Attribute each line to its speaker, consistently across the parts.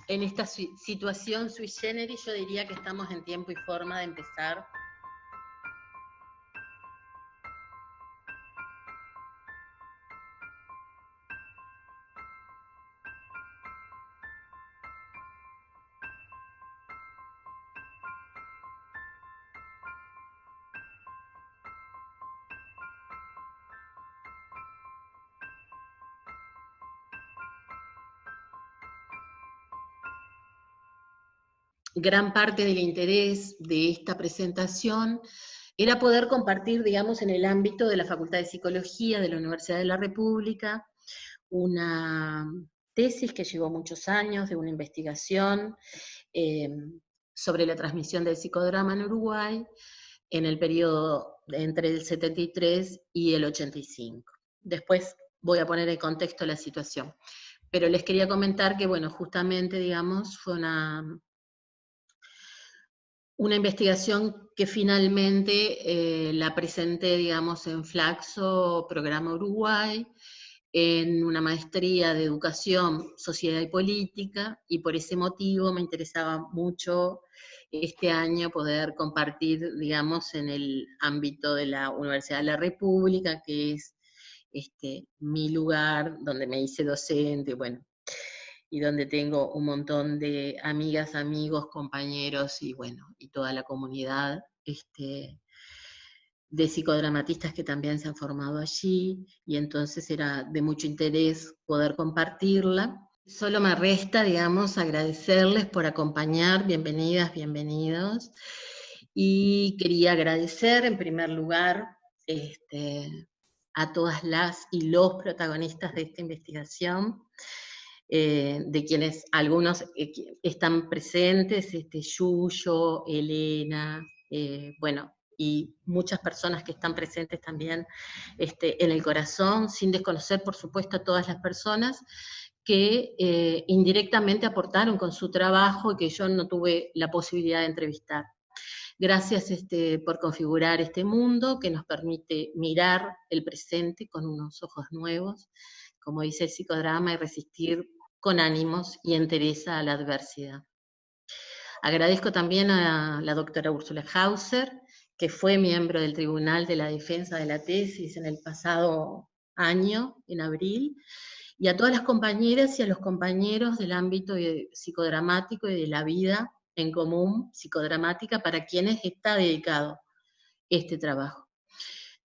Speaker 1: En esta situación sui generis yo diría que estamos en tiempo y forma de empezar. Gran parte del interés de esta presentación era poder compartir, digamos, en el ámbito de la Facultad de Psicología de la Universidad de la República, una tesis que llevó muchos años de una investigación eh, sobre la transmisión del psicodrama en Uruguay en el periodo entre el 73 y el 85. Después voy a poner en contexto la situación. Pero les quería comentar que, bueno, justamente, digamos, fue una investigación que finalmente la presenté, digamos, en Flaxo, Programa Uruguay, en una maestría de Educación, Sociedad y Política, y por ese motivo me interesaba mucho este año poder compartir, digamos, en el ámbito de la Universidad de la República, que es mi lugar donde me hice docente, bueno, y donde tengo un montón de amigas, amigos, compañeros y bueno, y toda la comunidad de psicodramatistas que también se han formado allí, y entonces era de mucho interés poder compartirla. Solo me resta, digamos, agradecerles por acompañar, bienvenidas, bienvenidos, y quería agradecer en primer lugar a todas las y los protagonistas de esta investigación, de quienes algunos están presentes, Yuyo, Elena, bueno, y muchas personas que están presentes también en el corazón, sin desconocer, por supuesto, a todas las personas que indirectamente aportaron con su trabajo y que yo no tuve la posibilidad de entrevistar. Gracias por configurar este mundo que nos permite mirar el presente con unos ojos nuevos, como dice el psicodrama, y resistir con ánimos y entereza a la adversidad. Agradezco también a la doctora Úrsula Hauser, que fue miembro del Tribunal de la Defensa de la Tesis en el pasado año, en abril, y a todas las compañeras y a los compañeros del ámbito psicodramático y de la vida en común psicodramática para quienes está dedicado este trabajo.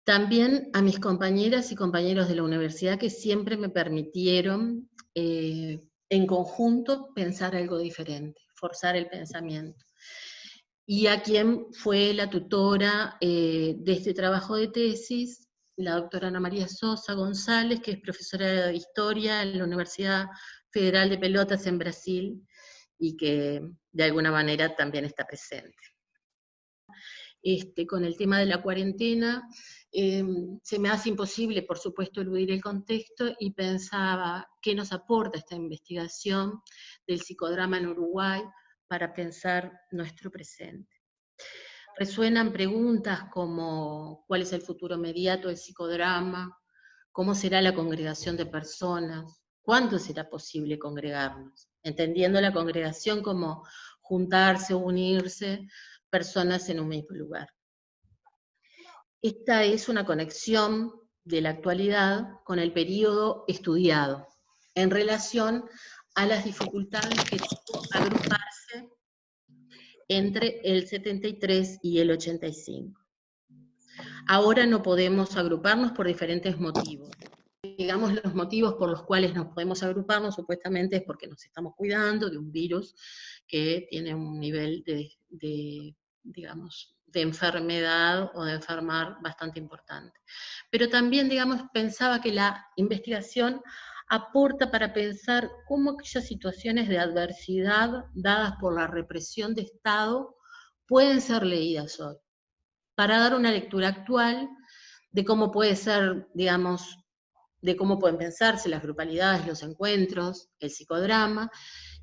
Speaker 1: También a mis compañeras y compañeros de la universidad que siempre me permitieron en conjunto pensar algo diferente, forzar el pensamiento. Y a quien fue la tutora de este trabajo de tesis, la doctora Ana María Sosa González, que es profesora de Historia en la Universidad Federal de Pelotas en Brasil, y que de alguna manera también está presente. Con el tema de la cuarentena, se me hace imposible, por supuesto, eludir el contexto, y pensaba qué nos aporta esta investigación del psicodrama en Uruguay para pensar nuestro presente. Resuenan preguntas como ¿cuál es el futuro inmediato del psicodrama? ¿Cómo será la congregación de personas? ¿Cuándo será posible congregarnos? Entendiendo la congregación como juntarse, unirse, personas en un mismo lugar. Esta es una conexión de la actualidad con el periodo estudiado, en relación a las dificultades que tuvo agruparse entre el 73 y el 85. Ahora no podemos agruparnos por diferentes motivos. Digamos, los motivos por los cuales nos podemos agruparnos supuestamente es porque nos estamos cuidando de un virus que tiene un nivel digamos, de enfermedad o de enfermar bastante importante. Pero también, digamos, pensaba que la investigación aporta para pensar cómo aquellas situaciones de adversidad dadas por la represión de Estado pueden ser leídas hoy, para dar una lectura actual de cómo puede ser, digamos, de cómo pueden pensarse las grupalidades, los encuentros, el psicodrama,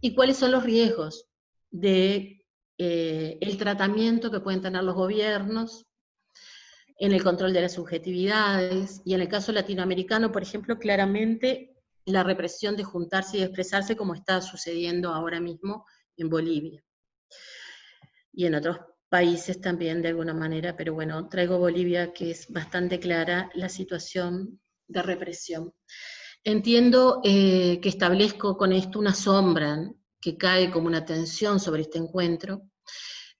Speaker 1: y cuáles son los riesgos de el tratamiento que pueden tener los gobiernos en el control de las subjetividades, y en el caso latinoamericano, por ejemplo, claramente la represión de juntarse y de expresarse como está sucediendo ahora mismo en Bolivia. Y en otros países también de alguna manera, pero bueno, traigo Bolivia, que es bastante clara la situación de represión. Entiendo que establezco con esto una sombra que cae como una tensión sobre este encuentro,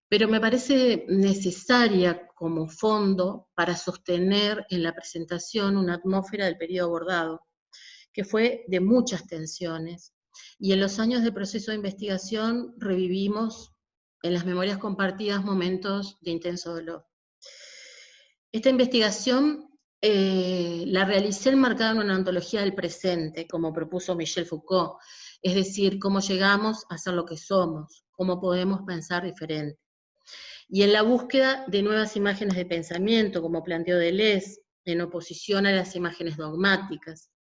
Speaker 1: pero me parece necesaria como fondo para sostener en la presentación una atmósfera del periodo abordado, que fue de muchas tensiones, y en los años de proceso de investigación revivimos en las memorias compartidas momentos de intenso dolor. Esta investigación la realicé enmarcada en una ontología del presente, como propuso Michel Foucault, es decir, cómo llegamos a ser lo que somos, cómo podemos pensar diferente. Y en la búsqueda de nuevas imágenes de pensamiento, como planteó Deleuze, en oposición a las imágenes dogmáticas,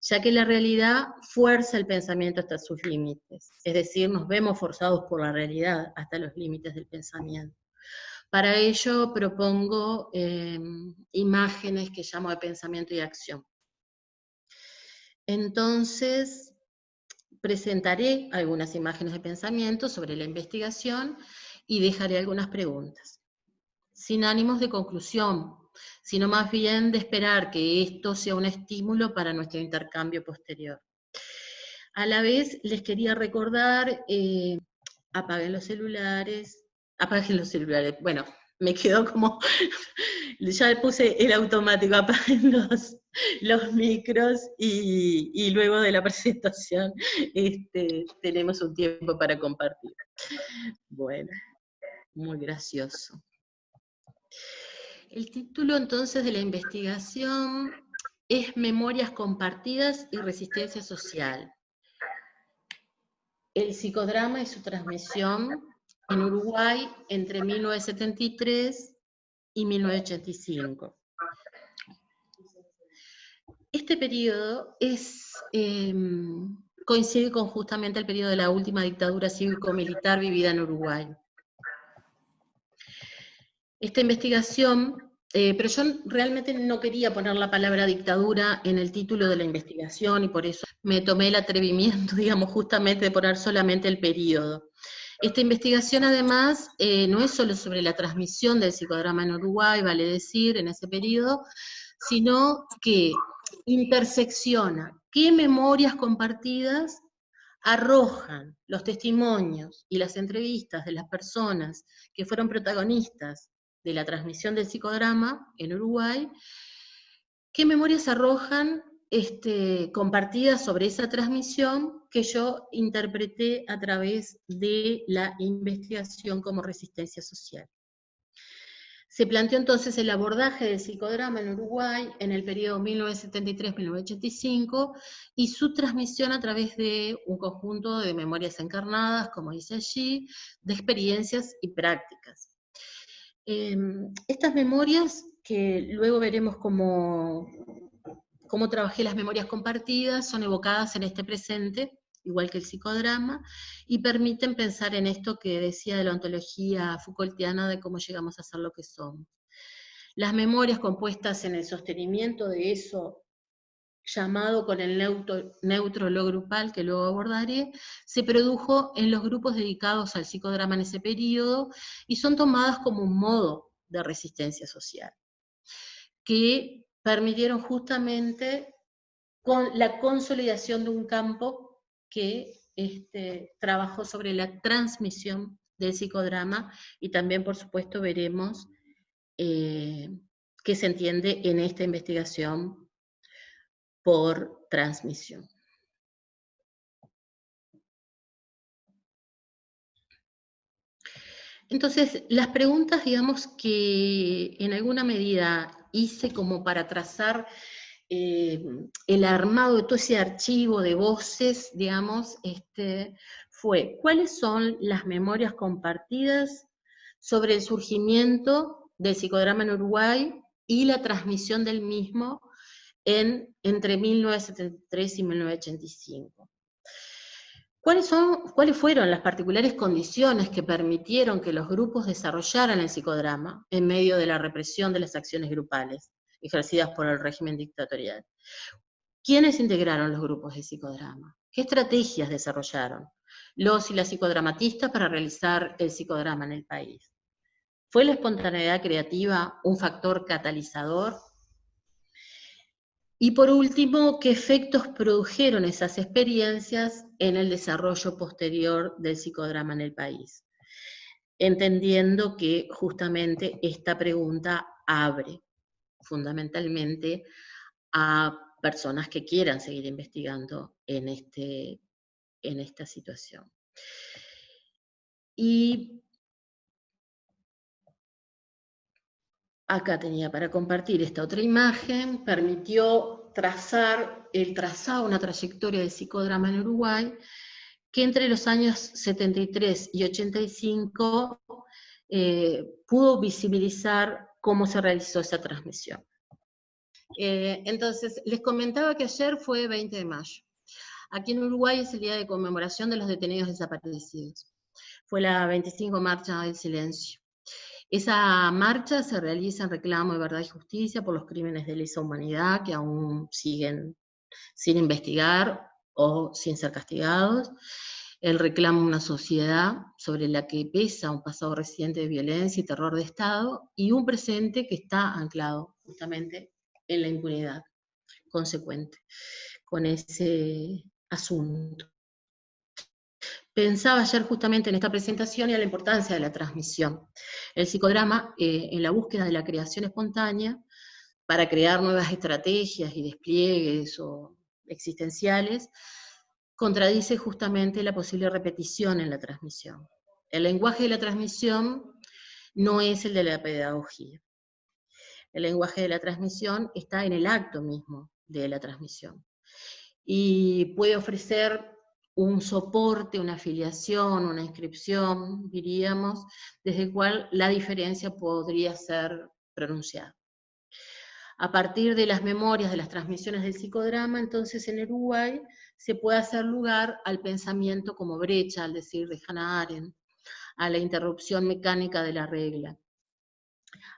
Speaker 1: ya que la realidad fuerza el pensamiento hasta sus límites, es decir, nos vemos forzados por la realidad hasta los límites del pensamiento. Para ello propongo imágenes que llamo de pensamiento y acción. Entonces, presentaré algunas imágenes de pensamiento sobre la investigación y dejaré algunas preguntas, sin ánimos de conclusión, sino más bien de esperar que esto sea un estímulo para nuestro intercambio posterior. A la vez, les quería recordar, apaguen los celulares, bueno, me quedó como, ya puse el automático, apaguen los micros y luego de la presentación tenemos un tiempo para compartir. Bueno, muy gracioso. El título entonces de la investigación es Memorias compartidas y resistencia social. El psicodrama y su transmisión en Uruguay entre 1973 y 1985. Este periodo coincide con justamente el periodo de la última dictadura cívico-militar vivida en Uruguay. Esta investigación, pero yo realmente no quería poner la palabra dictadura en el título de la investigación y por eso me tomé el atrevimiento, digamos, justamente de poner solamente el periodo. Esta investigación además no es solo sobre la transmisión del psicodrama en Uruguay, vale decir, en ese periodo, sino que intersecciona qué memorias compartidas arrojan los testimonios y las entrevistas de las personas que fueron protagonistas de la transmisión del psicodrama en Uruguay, qué memorias arrojan compartidas sobre esa transmisión que yo interpreté a través de la investigación como resistencia social. Se planteó entonces el abordaje del psicodrama en Uruguay en el periodo 1973-1985 y su transmisión a través de un conjunto de memorias encarnadas, como dice allí, de experiencias y prácticas. Estas memorias, que luego veremos cómo trabajé las memorias compartidas, son evocadas en este presente, igual que el psicodrama, y permiten pensar en esto que decía de la ontología Foucaultiana de cómo llegamos a ser lo que somos. Las memorias compuestas en el sostenimiento de eso, llamado con el neutro lo grupal, que luego abordaré, se produjo en los grupos dedicados al psicodrama en ese periodo, y son tomadas como un modo de resistencia social, que permitieron justamente con la consolidación de un campo que trabajó sobre la transmisión del psicodrama, y también, por supuesto, veremos qué se entiende en esta investigación por transmisión. Entonces, las preguntas, digamos, que en alguna medida hice como para trazar el armado de todo ese archivo de voces, digamos, fue, ¿cuáles son las memorias compartidas sobre el surgimiento del psicodrama en Uruguay y la transmisión del mismo entre 1973 y 1985? ¿Cuáles fueron las particulares condiciones que permitieron que los grupos desarrollaran el psicodrama en medio de la represión de las acciones grupales ejercidas por el régimen dictatorial? ¿Quiénes integraron los grupos de psicodrama? ¿Qué estrategias desarrollaron los y las psicodramatistas para realizar el psicodrama en el país? ¿Fue la espontaneidad creativa un factor catalizador? Y por último, ¿qué efectos produjeron esas experiencias en el desarrollo posterior del psicodrama en el país? Entendiendo que justamente esta pregunta abre fundamentalmente a personas que quieran seguir investigando en esta situación. Y acá tenía para compartir esta otra imagen, permitió trazar una trayectoria del psicodrama en Uruguay, que entre los años 73 y 85 pudo visibilizar cómo se realizó esa transmisión. Entonces, les comentaba que ayer fue 20 de mayo. Aquí en Uruguay es el día de conmemoración de los detenidos desaparecidos. Fue la 25 Marcha del Silencio. Esa marcha se realiza en reclamo de verdad y justicia por los crímenes de lesa humanidad que aún siguen sin investigar o sin ser castigados. El reclamo de una sociedad sobre la que pesa un pasado reciente de violencia y terror de Estado y un presente que está anclado justamente en la impunidad consecuente con ese asunto. Pensaba ayer justamente en esta presentación y a la importancia de la transmisión. El psicodrama, en la búsqueda de la creación espontánea, para crear nuevas estrategias y despliegues o existenciales, contradice justamente la posible repetición en la transmisión. El lenguaje de la transmisión no es el de la pedagogía. El lenguaje de la transmisión está en el acto mismo de la transmisión. Y puede ofrecer un soporte, una afiliación, una inscripción, diríamos, desde el cual la diferencia podría ser pronunciada. A partir de las memorias de las transmisiones del psicodrama, entonces en Uruguay se puede hacer lugar al pensamiento como brecha, al decir de Hannah Arendt, a la interrupción mecánica de la regla,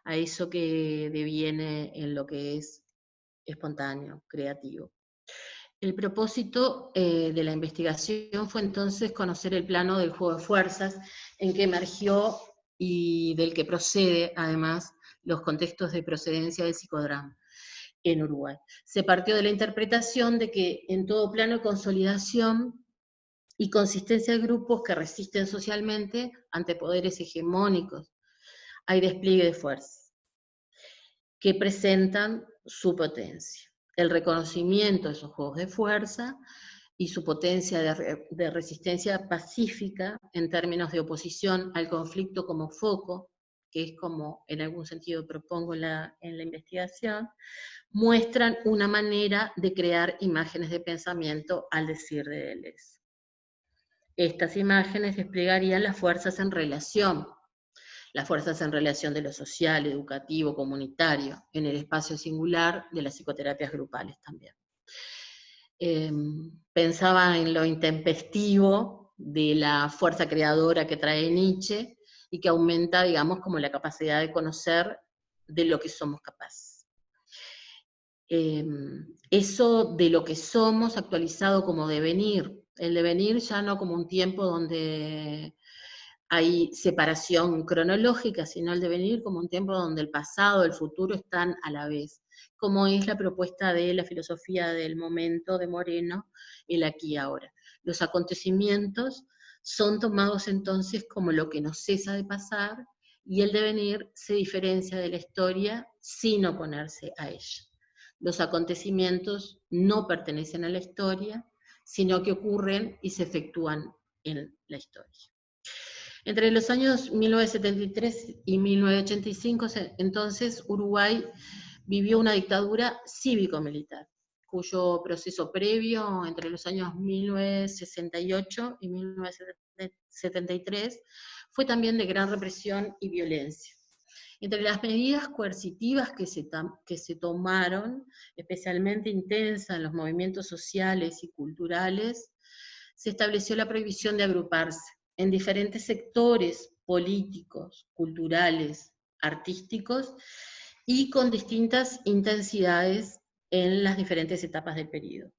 Speaker 1: a eso que deviene en lo que es espontáneo, creativo. El propósito de la investigación fue entonces conocer el plano del juego de fuerzas en que emergió y del que procede, además, los contextos de procedencia del psicodrama en Uruguay. Se partió de la interpretación de que en todo plano de consolidación y consistencia de grupos que resisten socialmente ante poderes hegemónicos, hay despliegue de fuerzas que presentan su potencia. El reconocimiento de esos juegos de fuerza y su potencia de resistencia pacífica en términos de oposición al conflicto como foco, que es como en algún sentido propongo en la investigación, muestran una manera de crear imágenes de pensamiento al decir de Deleuze. Estas imágenes desplegarían las fuerzas en relación de lo social, educativo, comunitario, en el espacio singular de las psicoterapias grupales también. Pensaba en lo intempestivo de la fuerza creadora que trae Nietzsche y que aumenta, digamos, como la capacidad de conocer de lo que somos capaces. Eso de lo que somos actualizado como devenir, el devenir ya no como un tiempo donde hay separación cronológica, sino el devenir como un tiempo donde el pasado, el futuro están a la vez, como es la propuesta de la filosofía del momento de Moreno, el aquí y ahora. Los acontecimientos son tomados entonces como lo que no cesa de pasar, y el devenir se diferencia de la historia sin oponerse a ella. Los acontecimientos no pertenecen a la historia, sino que ocurren y se efectúan en la historia. Entre los años 1973 y 1985, entonces, Uruguay vivió una dictadura cívico-militar, cuyo proceso previo, entre los años 1968 y 1973, fue también de gran represión y violencia. Entre las medidas coercitivas que se tomaron, especialmente intensas en los movimientos sociales y culturales, se estableció la prohibición de agruparse en diferentes sectores políticos, culturales, artísticos, y con distintas intensidades en las diferentes etapas del periodo.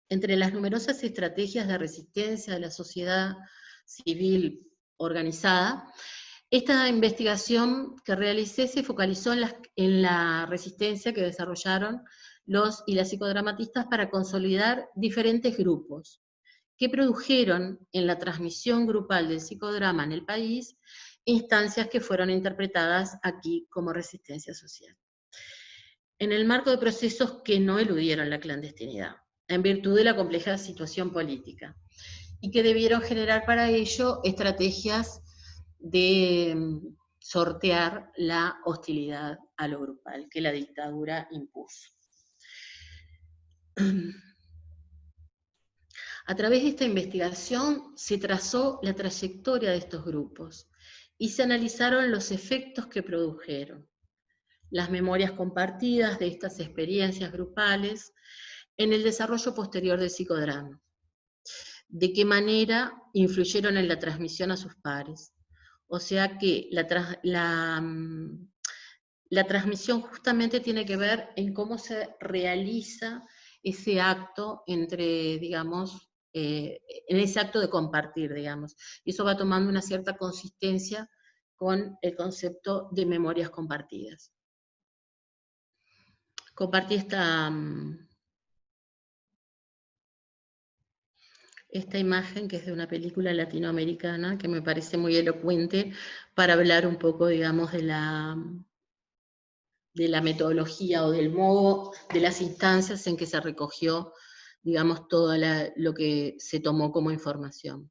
Speaker 1: Entre las numerosas estrategias de resistencia de la sociedad civil organizada, esta investigación que realicé se focalizó en la resistencia que desarrollaron los y las psicodramatistas para consolidar diferentes grupos que produjeron en la transmisión grupal del psicodrama en el país instancias que fueron interpretadas aquí como resistencia social. En el marco de procesos que no eludieron la clandestinidad, en virtud de la compleja situación política, y que debieron generar para ello estrategias de sortear la hostilidad a lo grupal que la dictadura impuso. A través de esta investigación se trazó la trayectoria de estos grupos y se analizaron los efectos que produjeron, las memorias compartidas de estas experiencias grupales en el desarrollo posterior del psicodrama, de qué manera influyeron en la transmisión a sus pares. O sea que la transmisión justamente tiene que ver en cómo se realiza ese acto entre, digamos, en ese acto de compartir, digamos. Y eso va tomando una cierta consistencia con el concepto de memorias compartidas. Compartí esta imagen que es de una película latinoamericana que me parece muy elocuente para hablar un poco, digamos, de la metodología o del modo, de las instancias en que se recogió, digamos, todo lo que se tomó como información.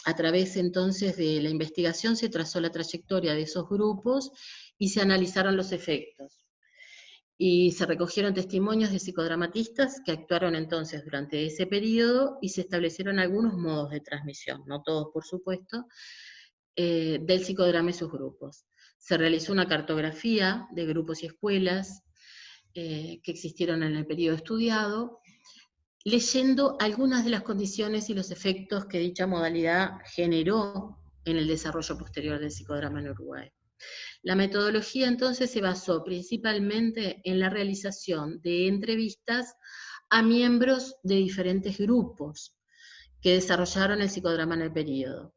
Speaker 1: A través entonces de la investigación se trazó la trayectoria de esos grupos y se analizaron los efectos. Y se recogieron testimonios de psicodramatistas que actuaron entonces durante ese periodo y se establecieron algunos modos de transmisión, no todos por supuesto, del psicodrama y sus grupos. Se realizó una cartografía de grupos y escuelas que existieron en el periodo estudiado, leyendo algunas de las condiciones y los efectos que dicha modalidad generó en el desarrollo posterior del psicodrama en Uruguay. La metodología entonces se basó principalmente en la realización de entrevistas a miembros de diferentes grupos que desarrollaron el psicodrama en el periodo,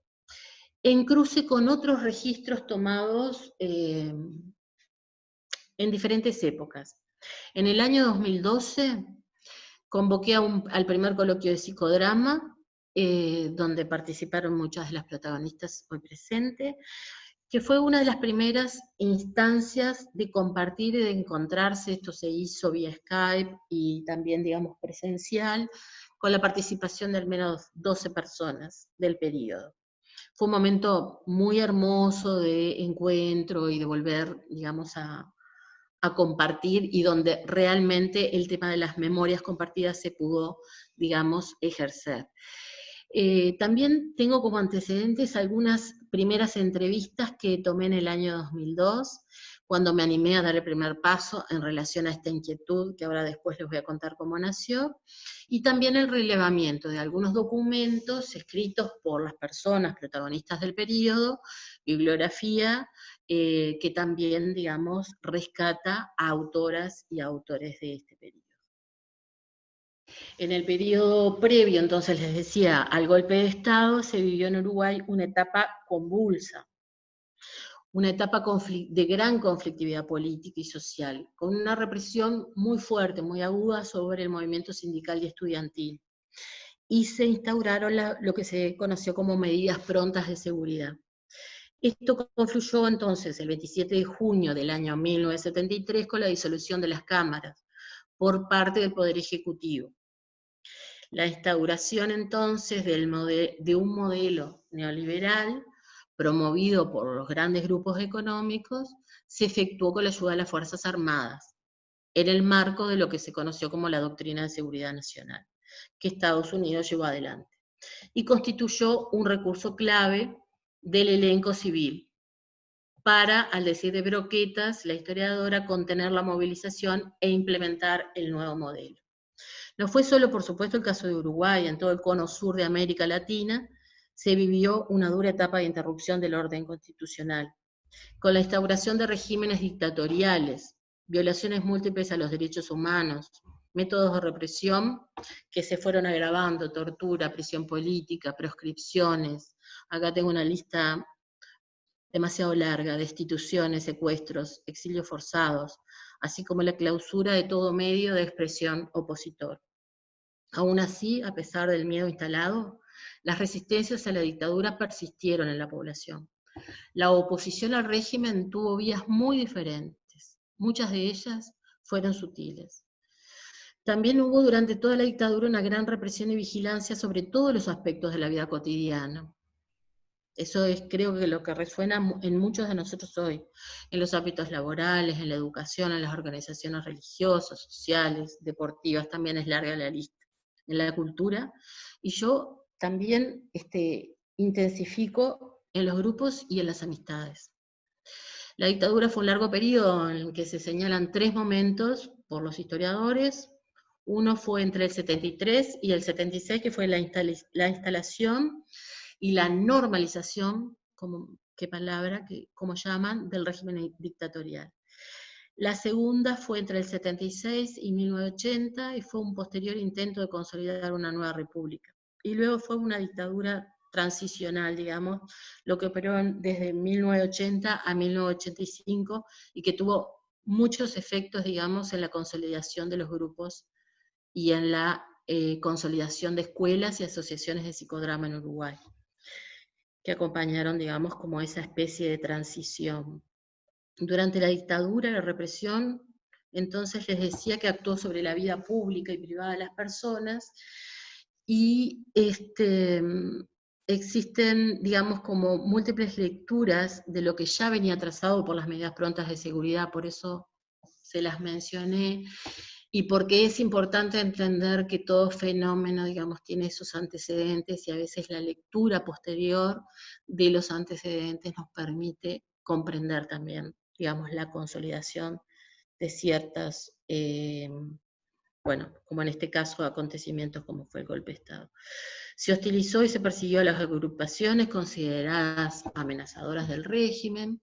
Speaker 1: en cruce con otros registros tomados en diferentes épocas. En el año 2012 convoqué al primer coloquio de psicodrama, donde participaron muchas de las protagonistas hoy presentes, que fue una de las primeras instancias de compartir y de encontrarse. Esto se hizo vía Skype y también, digamos, presencial, con la participación de al menos 12 personas del periodo. Fue un momento muy hermoso de encuentro y de volver, digamos, a compartir, y donde realmente el tema de las memorias compartidas se pudo, digamos, ejercer. También tengo como antecedentes algunas primeras entrevistas que tomé en el año 2002, cuando me animé a dar el primer paso en relación a esta inquietud, que ahora después les voy a contar cómo nació, y también el relevamiento de algunos documentos escritos por las personas protagonistas del periodo, bibliografía, que también, digamos, rescata a autoras y autores de este periodo. En el periodo previo, entonces les decía, al golpe de Estado, se vivió en Uruguay una etapa convulsa, una etapa de gran conflictividad política y social, con una represión muy fuerte, muy aguda sobre el movimiento sindical y estudiantil. Y se instauraron lo que se conoció como medidas prontas de seguridad. Esto confluyó entonces el 27 de junio del año 1973 con la disolución de las cámaras por parte del Poder Ejecutivo. La instauración entonces de un modelo neoliberal promovido por los grandes grupos económicos se efectuó con la ayuda de las Fuerzas Armadas, en el marco de lo que se conoció como la Doctrina de Seguridad Nacional, que Estados Unidos llevó adelante, y constituyó un recurso clave del elenco civil para, al decir de Broquetas, la historiadora, contener la movilización e implementar el nuevo modelo. No fue solo, por supuesto, el caso de Uruguay. En todo el cono sur de América Latina se vivió una dura etapa de interrupción del orden constitucional, con la instauración de regímenes dictatoriales violaciones múltiples a los derechos humanos, métodos de represión que se fueron agravando, tortura, prisión política, proscripciones. Acá tengo una lista demasiado larga, destituciones, secuestros, exilios forzados, así como la clausura de todo medio de expresión opositor. Aún así, a pesar del miedo instalado, las resistencias a la dictadura persistieron en la población. La oposición al régimen tuvo vías muy diferentes, muchas de ellas fueron sutiles. También hubo durante toda la dictadura una gran represión y vigilancia sobre todos los aspectos de la vida cotidiana. Eso es, creo que lo que resuena en muchos de nosotros hoy, en los ámbitos laborales, en la educación, en las organizaciones religiosas, sociales, deportivas, también es larga la lista, en la cultura, y yo también intensifico en los grupos y en las amistades. La dictadura fue un largo periodo en el que se señalan 3 momentos por los historiadores. Uno fue entre el 73 y el 76, que fue la instalación y la normalización, como llaman, del régimen dictatorial. La segunda fue entre el 76 y 1980, y fue un posterior intento de consolidar una nueva república. Y luego fue una dictadura transicional, digamos, lo que operó desde 1980 a 1985, y que tuvo muchos efectos, digamos, en la consolidación de los grupos y en la consolidación de escuelas y asociaciones de psicodrama en Uruguay, que acompañaron, digamos, como esa especie de transición. Durante la dictadura, la represión, entonces les decía que actuó sobre la vida pública y privada de las personas, y existen, digamos, como múltiples lecturas de lo que ya venía trazado por las medidas prontas de seguridad, por eso se las mencioné, y porque es importante entender que todo fenómeno, digamos, tiene esos antecedentes, y a veces la lectura posterior de los antecedentes nos permite comprender también, digamos, la consolidación de ciertas, como en este caso, acontecimientos como fue el golpe de Estado. Se hostilizó y se persiguió a las agrupaciones consideradas amenazadoras del régimen,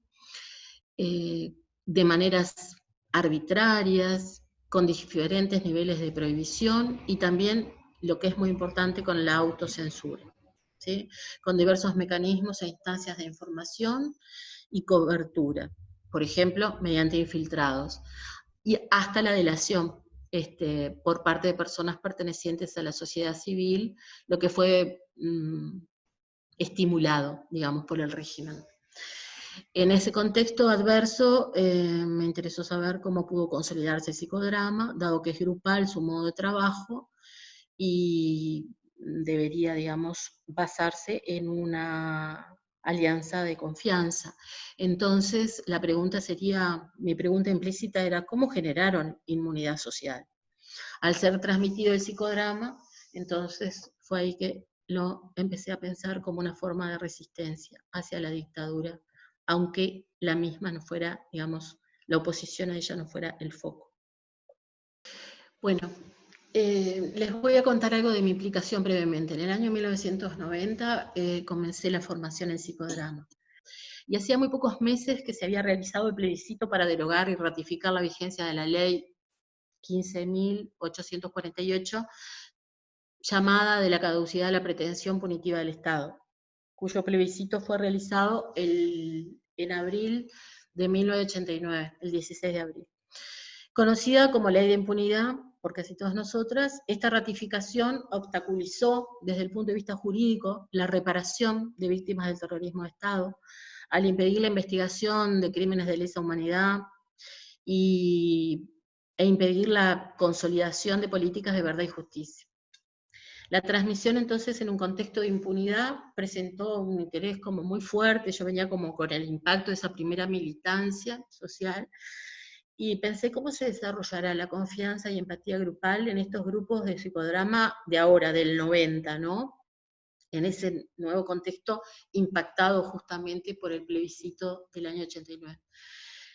Speaker 1: de maneras arbitrarias, con diferentes niveles de prohibición, y también, lo que es muy importante, con la autocensura, ¿sí? Con diversos mecanismos e instancias de información y cobertura, por ejemplo, mediante infiltrados, y hasta la delación por parte de personas pertenecientes a la sociedad civil, lo que fue estimulado, digamos, por el régimen. En ese contexto adverso, me interesó saber cómo pudo consolidarse el psicodrama, dado que es grupal su modo de trabajo, y debería, digamos, basarse en una alianza de confianza. Entonces, mi pregunta implícita era, ¿cómo generaron inmunidad social? Al ser transmitido el psicodrama, entonces fue ahí que lo empecé a pensar como una forma de resistencia hacia la dictadura, aunque la misma no fuera, digamos, la oposición a ella no fuera el foco. Bueno, les voy a contar algo de mi implicación brevemente. En el año 1990 comencé la formación en psicodrama, y hacía muy pocos meses que se había realizado el plebiscito para derogar y ratificar la vigencia de la ley 15.848, llamada de la caducidad de la pretensión punitiva del Estado, cuyo plebiscito fue realizado en abril de 1989, el 16 de abril. Conocida como ley de impunidad por casi todas nosotras, esta ratificación obstaculizó desde el punto de vista jurídico la reparación de víctimas del terrorismo de Estado, al impedir la investigación de crímenes de lesa humanidad e impedir la consolidación de políticas de verdad y justicia. La transmisión, entonces, en un contexto de impunidad, presentó un interés como muy fuerte. Yo venía como con el impacto de esa primera militancia social, y pensé cómo se desarrollará la confianza y empatía grupal en estos grupos de psicodrama de ahora, del 90, ¿no? En ese nuevo contexto impactado justamente por el plebiscito del año 89.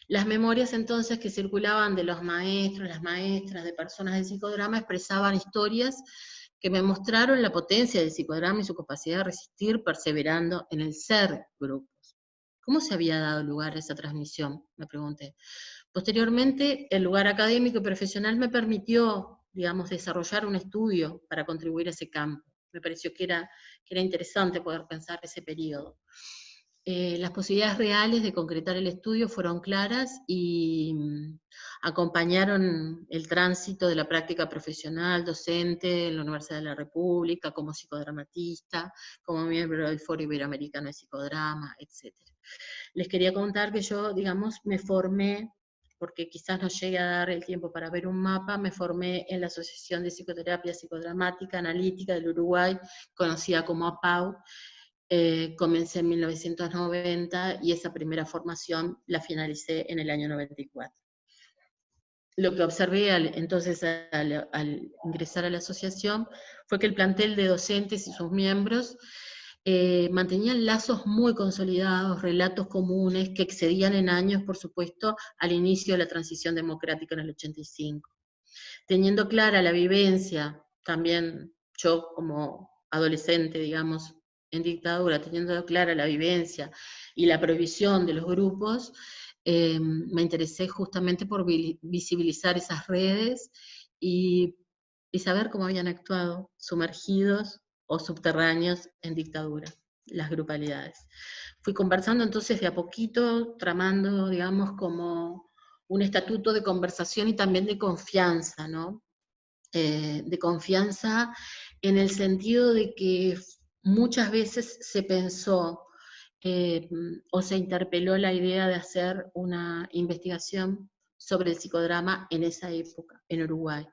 Speaker 1: Las memorias entonces que circulaban de los maestros, las maestras, de personas de psicodrama, expresaban historias que me mostraron la potencia del psicodrama y su capacidad de resistir, perseverando en el ser grupos. ¿Cómo se había dado lugar a esa transmisión?, me pregunté. Posteriormente, el lugar académico y profesional me permitió, digamos, desarrollar un estudio para contribuir a ese campo. Me pareció que era interesante poder pensar ese periodo. Las posibilidades reales de concretar el estudio fueron claras y acompañaron el tránsito de la práctica profesional, docente en la Universidad de la República, como psicodramatista, como miembro del Foro Iberoamericano de Psicodrama, etc. Les quería contar que yo, digamos, me formé, porque quizás no llegue a dar el tiempo para ver un mapa, me formé en la Asociación de Psicoterapia Psicodramática Analítica del Uruguay, conocida como APAU. Comencé en 1990 y esa primera formación la finalicé en el año 94. Lo que observé entonces al ingresar a la asociación fue que el plantel de docentes y sus miembros mantenían lazos muy consolidados, relatos comunes que excedían en años, por supuesto, al inicio de la transición democrática en el 85. Teniendo clara la vivencia, también yo como adolescente, digamos, en dictadura, teniendo clara la vivencia y la prohibición de los grupos, me interesé justamente por visibilizar esas redes y saber cómo habían actuado, sumergidos o subterráneos en dictadura, las grupalidades. Fui conversando entonces de a poquito, tramando, digamos, como un estatuto de conversación y también de confianza, ¿no? De confianza en el sentido de que muchas veces se pensó o se interpeló la idea de hacer una investigación sobre el psicodrama en esa época, en Uruguay.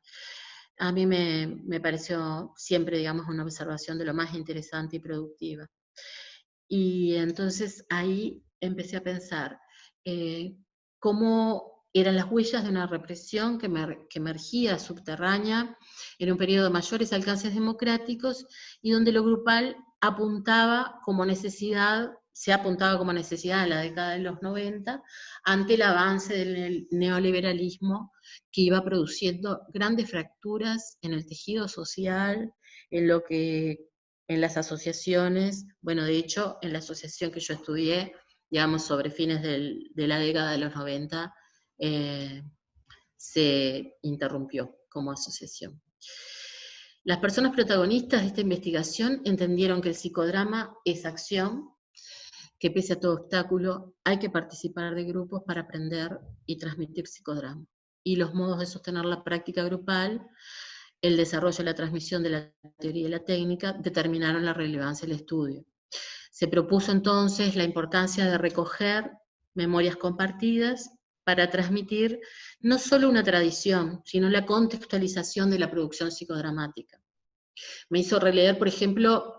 Speaker 1: A mí me pareció siempre, digamos, una observación de lo más interesante y productiva. Y entonces ahí empecé a pensar cómo eran las huellas de una represión que emergía subterránea en un periodo de mayores alcances democráticos y donde lo grupal apuntaba como necesidad, se apuntaba como necesidad en la década de los 90, ante el avance del neoliberalismo que iba produciendo grandes fracturas en el tejido social, en las asociaciones, bueno, de hecho, en la asociación que yo estudié, digamos, sobre fines de la década de los 90, se interrumpió como asociación. Las personas protagonistas de esta investigación entendieron que el psicodrama es acción, que pese a todo obstáculo hay que participar de grupos para aprender y transmitir psicodrama. Y los modos de sostener la práctica grupal, el desarrollo y la transmisión de la teoría y la técnica determinaron la relevancia del estudio. Se propuso entonces la importancia de recoger memorias compartidas para transmitir no solo una tradición, sino la contextualización de la producción psicodramática. Me hizo releer, por ejemplo,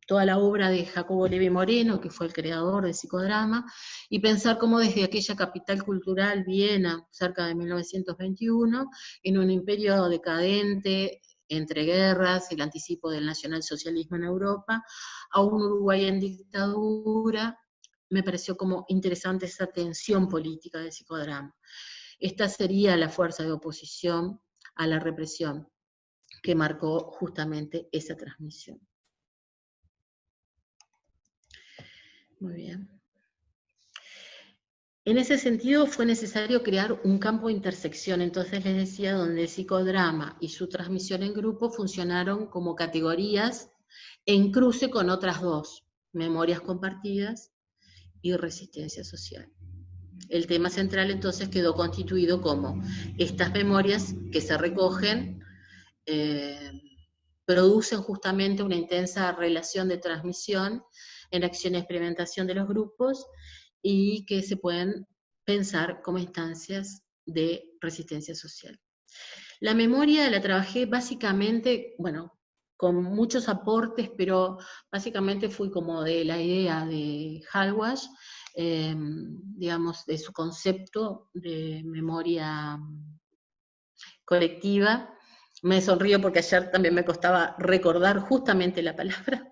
Speaker 1: toda la obra de Jacobo Levi Moreno, que fue el creador del psicodrama, y pensar cómo desde aquella capital cultural, Viena, cerca de 1921, en un imperio decadente, entre guerras, el anticipo del nacionalsocialismo en Europa, a un Uruguay en dictadura, me pareció como interesante esa tensión política del psicodrama. Esta sería la fuerza de oposición a la represión que marcó justamente esa transmisión. Muy bien. En ese sentido fue necesario crear un campo de intersección, entonces les decía, donde el psicodrama y su transmisión en grupo funcionaron como categorías en cruce con otras dos, memorias compartidas y resistencia social. El tema central entonces quedó constituido como estas memorias que se recogen producen justamente una intensa relación de transmisión en acción y experimentación de los grupos y que se pueden pensar como instancias de resistencia social. La memoria la trabajé básicamente, bueno, con muchos aportes, pero básicamente fui como de la idea de Hallwash, digamos, de su concepto de memoria colectiva. Me sonrío porque ayer también me costaba recordar justamente la palabra,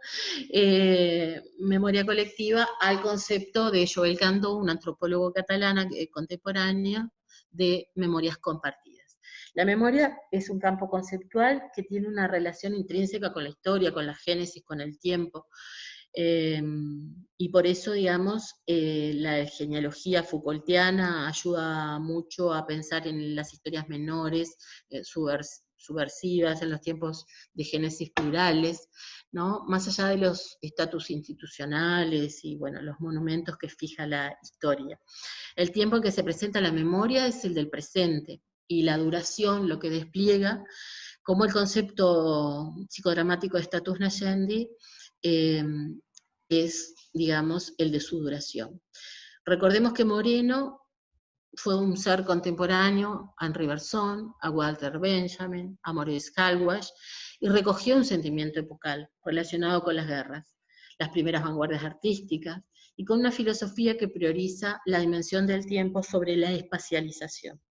Speaker 1: memoria colectiva, al concepto de Joel Candó, un antropólogo catalán contemporáneo, de memorias compartidas. La memoria es un campo conceptual que tiene una relación intrínseca con la historia, con la génesis, con el tiempo. Y por eso, digamos, la genealogía Foucaultiana ayuda mucho a pensar en las historias menores, subversivas, en los tiempos de génesis plurales, ¿no? Más allá de los estatus institucionales y, bueno, los monumentos que fija la historia. El tiempo en que se presenta la memoria es el del presente, y la duración lo que despliega, como el concepto psicodramático de Status Nascendi, es, digamos, el de su duración. Recordemos que Moreno fue un ser contemporáneo a Henri Bergson, a Walter Benjamin, a Maurice Halbwach, y recogió un sentimiento epocal relacionado con las guerras, las primeras vanguardias artísticas, y con una filosofía que prioriza la dimensión del tiempo sobre la espacialización.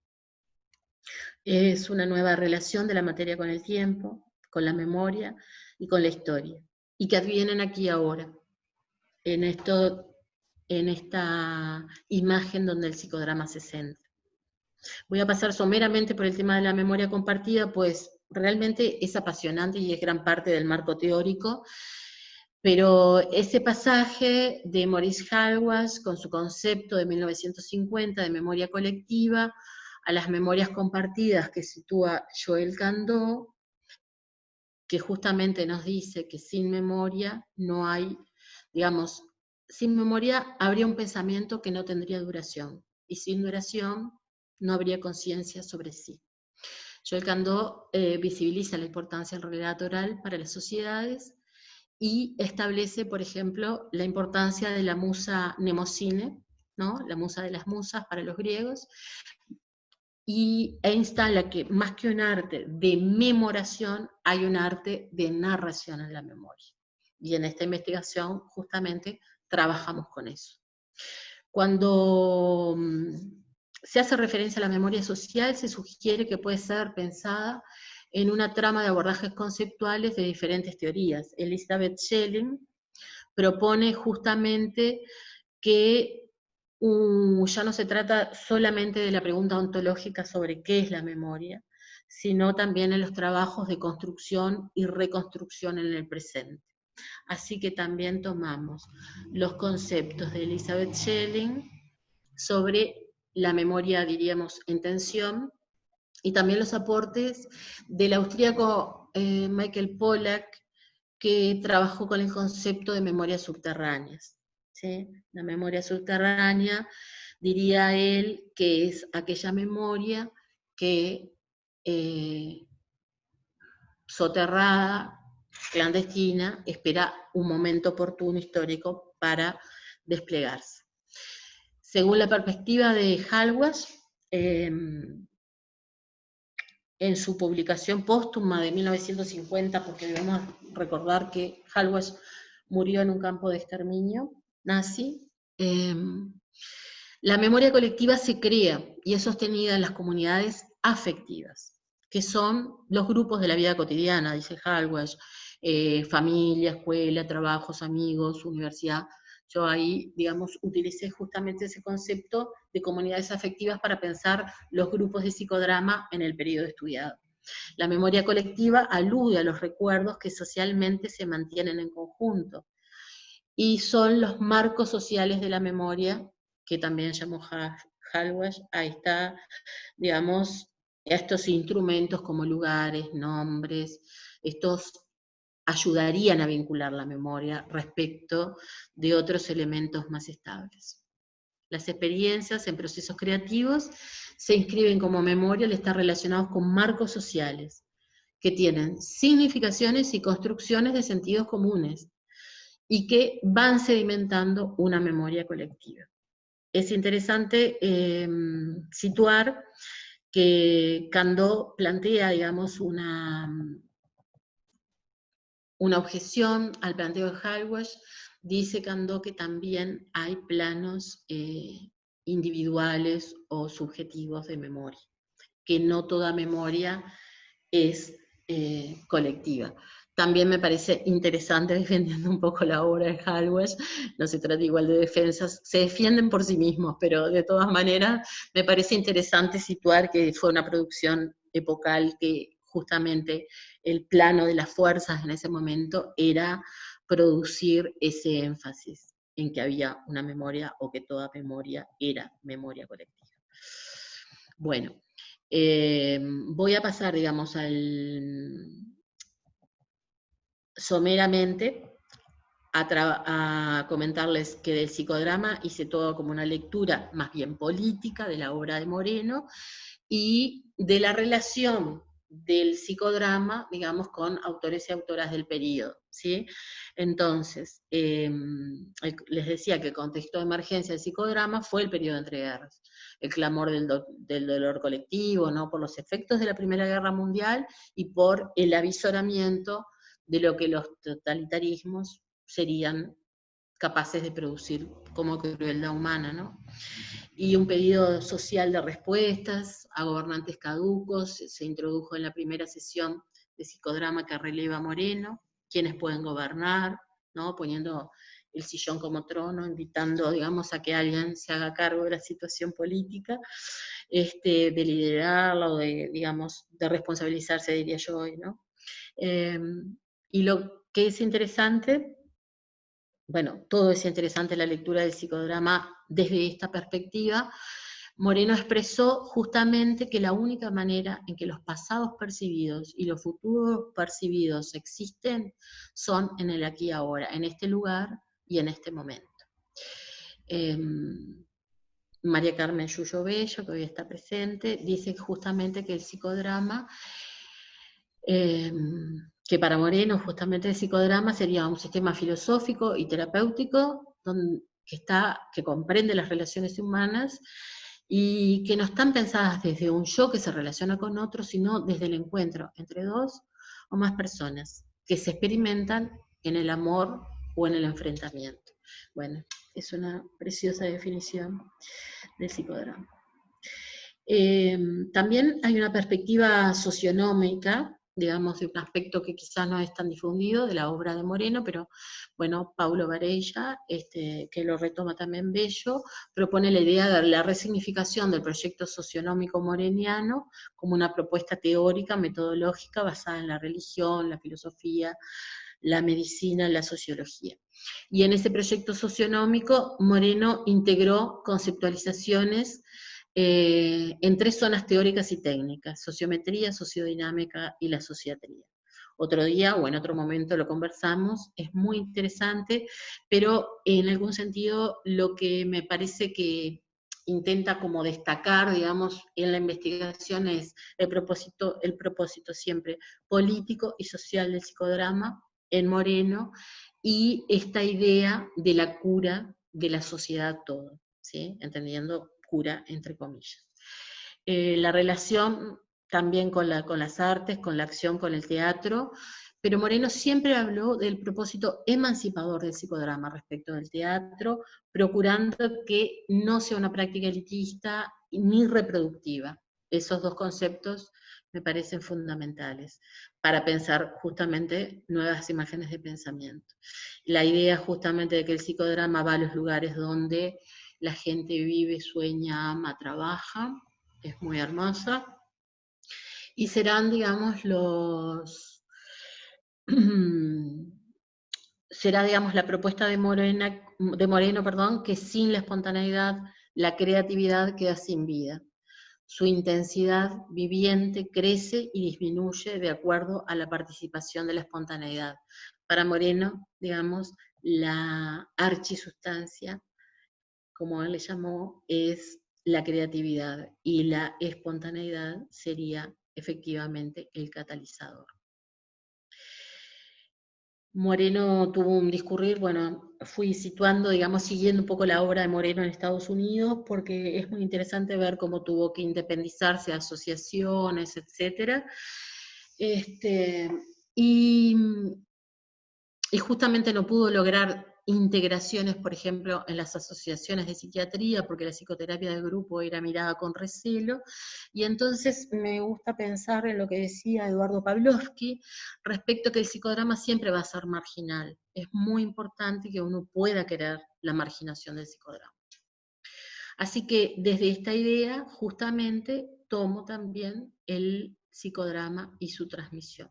Speaker 1: Es una nueva relación de la materia con el tiempo, con la memoria y con la historia, y que advienen aquí ahora, en esta imagen donde el psicodrama se centra. Voy a pasar someramente por el tema de la memoria compartida, pues realmente es apasionante y es gran parte del marco teórico, pero ese pasaje de Maurice Halbwach, con su concepto de 1950 de memoria colectiva, a las memorias compartidas que sitúa Joël Candot, que justamente nos dice que sin memoria no hay, digamos, sin memoria habría un pensamiento que no tendría duración, y sin duración no habría conciencia sobre sí. Joël Candot visibiliza la importancia del relato oral para las sociedades y establece, por ejemplo, la importancia de la musa mnemosine, ¿no? La musa de las musas para los griegos, e instala que más que un arte de memoración, hay un arte de narración en la memoria. Y en esta investigación justamente trabajamos con eso. Cuando se hace referencia a la memoria social, se sugiere que puede ser pensada en una trama de abordajes conceptuales de diferentes teorías. Elizabeth Schelling propone justamente que ya no se trata solamente de la pregunta ontológica sobre qué es la memoria, sino también en los trabajos de construcción y reconstrucción en el presente. Así que también tomamos los conceptos de Elizabeth Schelling sobre la memoria, diríamos, en tensión, y también los aportes del austríaco Michael Pollack, que trabajó con el concepto de memorias subterráneas. ¿Sí? La memoria subterránea, diría él, que es aquella memoria que soterrada, clandestina, espera un momento oportuno histórico para desplegarse. Según la perspectiva de Halbwach, en su publicación póstuma de 1950, porque debemos recordar que Halbwach murió en un campo de exterminio nazi, la memoria colectiva se crea y es sostenida en las comunidades afectivas, que son los grupos de la vida cotidiana, dice Halbwach, familia, escuela, trabajos, amigos, universidad. Yo ahí, digamos, utilicé justamente ese concepto de comunidades afectivas para pensar los grupos de psicodrama en el periodo estudiado. La memoria colectiva alude a los recuerdos que socialmente se mantienen en conjunto, y son los marcos sociales de la memoria, que también llamó Halbwach. Ahí está, digamos, estos instrumentos como lugares, nombres, estos ayudarían a vincular la memoria respecto de otros elementos más estables. Las experiencias en procesos creativos se inscriben como memoria al estar relacionados con marcos sociales, que tienen significaciones y construcciones de sentidos comunes, y que van sedimentando una memoria colectiva. Es interesante situar que Candot plantea, digamos, una objeción al planteo de Halbwach. Dice Candot que también hay planos individuales o subjetivos de memoria, que no toda memoria es colectiva. También me parece interesante, defendiendo un poco la obra de Halbwach, no se trata igual de defensas, se defienden por sí mismos, pero de todas maneras me parece interesante situar que fue una producción epocal, que justamente el plano de las fuerzas en ese momento era producir ese énfasis en que había una memoria o que toda memoria era memoria colectiva. Bueno, voy a pasar, digamos, someramente a comentarles que del psicodrama hice todo como una lectura más bien política de la obra de Moreno y de la relación del psicodrama, digamos, con autores y autoras del periodo, ¿sí? Entonces, les decía que el contexto de emergencia del psicodrama fue el periodo de entreguerras, el clamor del dolor colectivo, ¿no? Por los efectos de la Primera Guerra Mundial y por el avisoramiento de lo que los totalitarismos serían capaces de producir como crueldad humana, ¿no? Y un pedido social de respuestas a gobernantes caducos se introdujo en la primera sesión de psicodrama que releva Moreno, quienes pueden gobernar, ¿no? Poniendo el sillón como trono, invitando, digamos, a que alguien se haga cargo de la situación política, de liderarla o de, digamos, de responsabilizarse, diría yo hoy, ¿no? Y lo que es interesante, bueno, todo es interesante la lectura del psicodrama desde esta perspectiva. Moreno expresó justamente que la única manera en que los pasados percibidos y los futuros percibidos existen son en el aquí y ahora, en este lugar y en este momento. María Carmen Yuyo Bello, que hoy está presente, dice justamente que el psicodrama, que para Moreno justamente el psicodrama sería un sistema filosófico y terapéutico que comprende las relaciones humanas y que no están pensadas desde un yo que se relaciona con otro, sino desde el encuentro entre dos o más personas que se experimentan en el amor o en el enfrentamiento. Bueno, es una preciosa definición del psicodrama. También hay una perspectiva socionómica, digamos, de un aspecto que quizás no es tan difundido de la obra de Moreno, pero bueno, Paulo Varela, que lo retoma también Bello, propone la idea de la resignificación del proyecto socionómico moreniano como una propuesta teórica, metodológica, basada en la religión, la filosofía, la medicina, la sociología. Y en ese proyecto socionómico, Moreno integró conceptualizaciones en tres zonas teóricas y técnicas: sociometría, sociodinámica y la sociatría. Otro día o en otro momento lo conversamos, es muy interesante, pero en algún sentido lo que me parece que intenta como destacar, digamos, en la investigación es el propósito siempre político y social del psicodrama en Moreno, y esta idea de la cura de la sociedad todo, ¿sí? Entendiendo cura entre comillas. La relación también con las artes, con la acción, con el teatro, pero Moreno siempre habló del propósito emancipador del psicodrama respecto del teatro, procurando que no sea una práctica elitista ni reproductiva. Esos dos conceptos me parecen fundamentales para pensar justamente nuevas imágenes de pensamiento. La idea justamente de que el psicodrama va a los lugares donde la gente vive, sueña, ama, trabaja, es muy hermosa, y serán, digamos, será, digamos, la propuesta de Moreno, perdón, que sin la espontaneidad, la creatividad queda sin vida. Su intensidad viviente crece y disminuye de acuerdo a la participación de la espontaneidad. Para Moreno, digamos, la archisustancia, como él le llamó, es la creatividad, y la espontaneidad sería efectivamente el catalizador. Moreno tuvo un discurrir, bueno, fui situando, digamos, siguiendo un poco la obra de Moreno en Estados Unidos, porque es muy interesante ver cómo tuvo que independizarse de asociaciones, etc. Y justamente no pudo lograr integraciones, por ejemplo, en las asociaciones de psiquiatría, porque la psicoterapia de grupo era mirada con recelo, y entonces me gusta pensar en lo que decía Eduardo Pavlovsky respecto a que el psicodrama siempre va a ser marginal. Es muy importante que uno pueda querer la marginación del psicodrama. Así que desde esta idea, justamente, tomo también el psicodrama y su transmisión.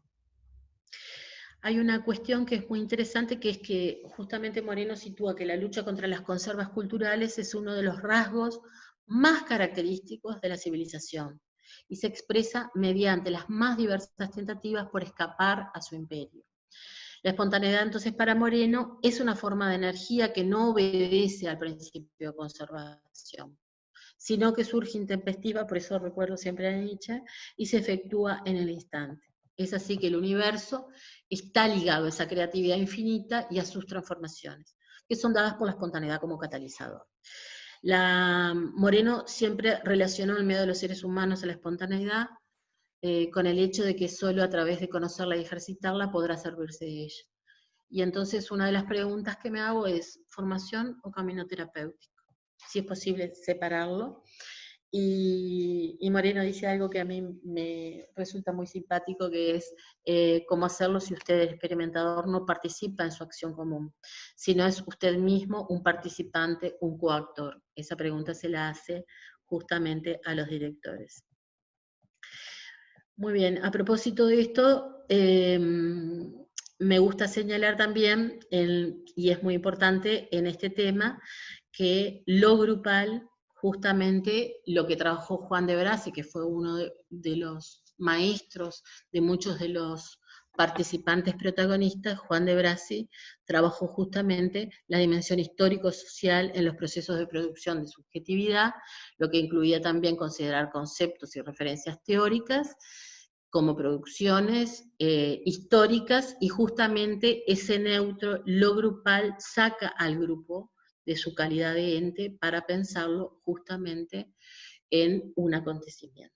Speaker 1: hay una cuestión que es muy interesante, que es que justamente Moreno sitúa que la lucha contra las conservas culturales es uno de los rasgos más característicos de la civilización, y se expresa mediante las más diversas tentativas por escapar a su imperio. La espontaneidad, entonces, para Moreno es una forma de energía que no obedece al principio de conservación, sino que surge intempestiva, por eso recuerdo siempre a Nietzsche, y se efectúa en el instante. Es así que el universo está ligado a esa creatividad infinita y a sus transformaciones, que son dadas por la espontaneidad como catalizador. Moreno siempre relacionó el miedo de los seres humanos a la espontaneidad con el hecho de que solo a través de conocerla y ejercitarla podrá servirse de ella. Y entonces una de las preguntas que me hago es, ¿formación o camino terapéutico? Si es posible separarlo. Y Moreno dice algo que a mí me resulta muy simpático, que es cómo hacerlo si usted, el experimentador, no participa en su acción común, sino es usted mismo un participante, un coactor. Esa pregunta se la hace justamente a los directores. Muy bien, a propósito de esto, me gusta señalar también, y es muy importante en este tema, que lo grupal, justamente lo que trabajó Juan de Brasi, que fue uno de los maestros de muchos de los participantes protagonistas, Juan de Brasi trabajó justamente la dimensión histórico-social en los procesos de producción de subjetividad, lo que incluía también considerar conceptos y referencias teóricas, como producciones históricas, y justamente ese neutro, lo grupal, saca al grupo de su calidad de ente para pensarlo justamente en un acontecimiento.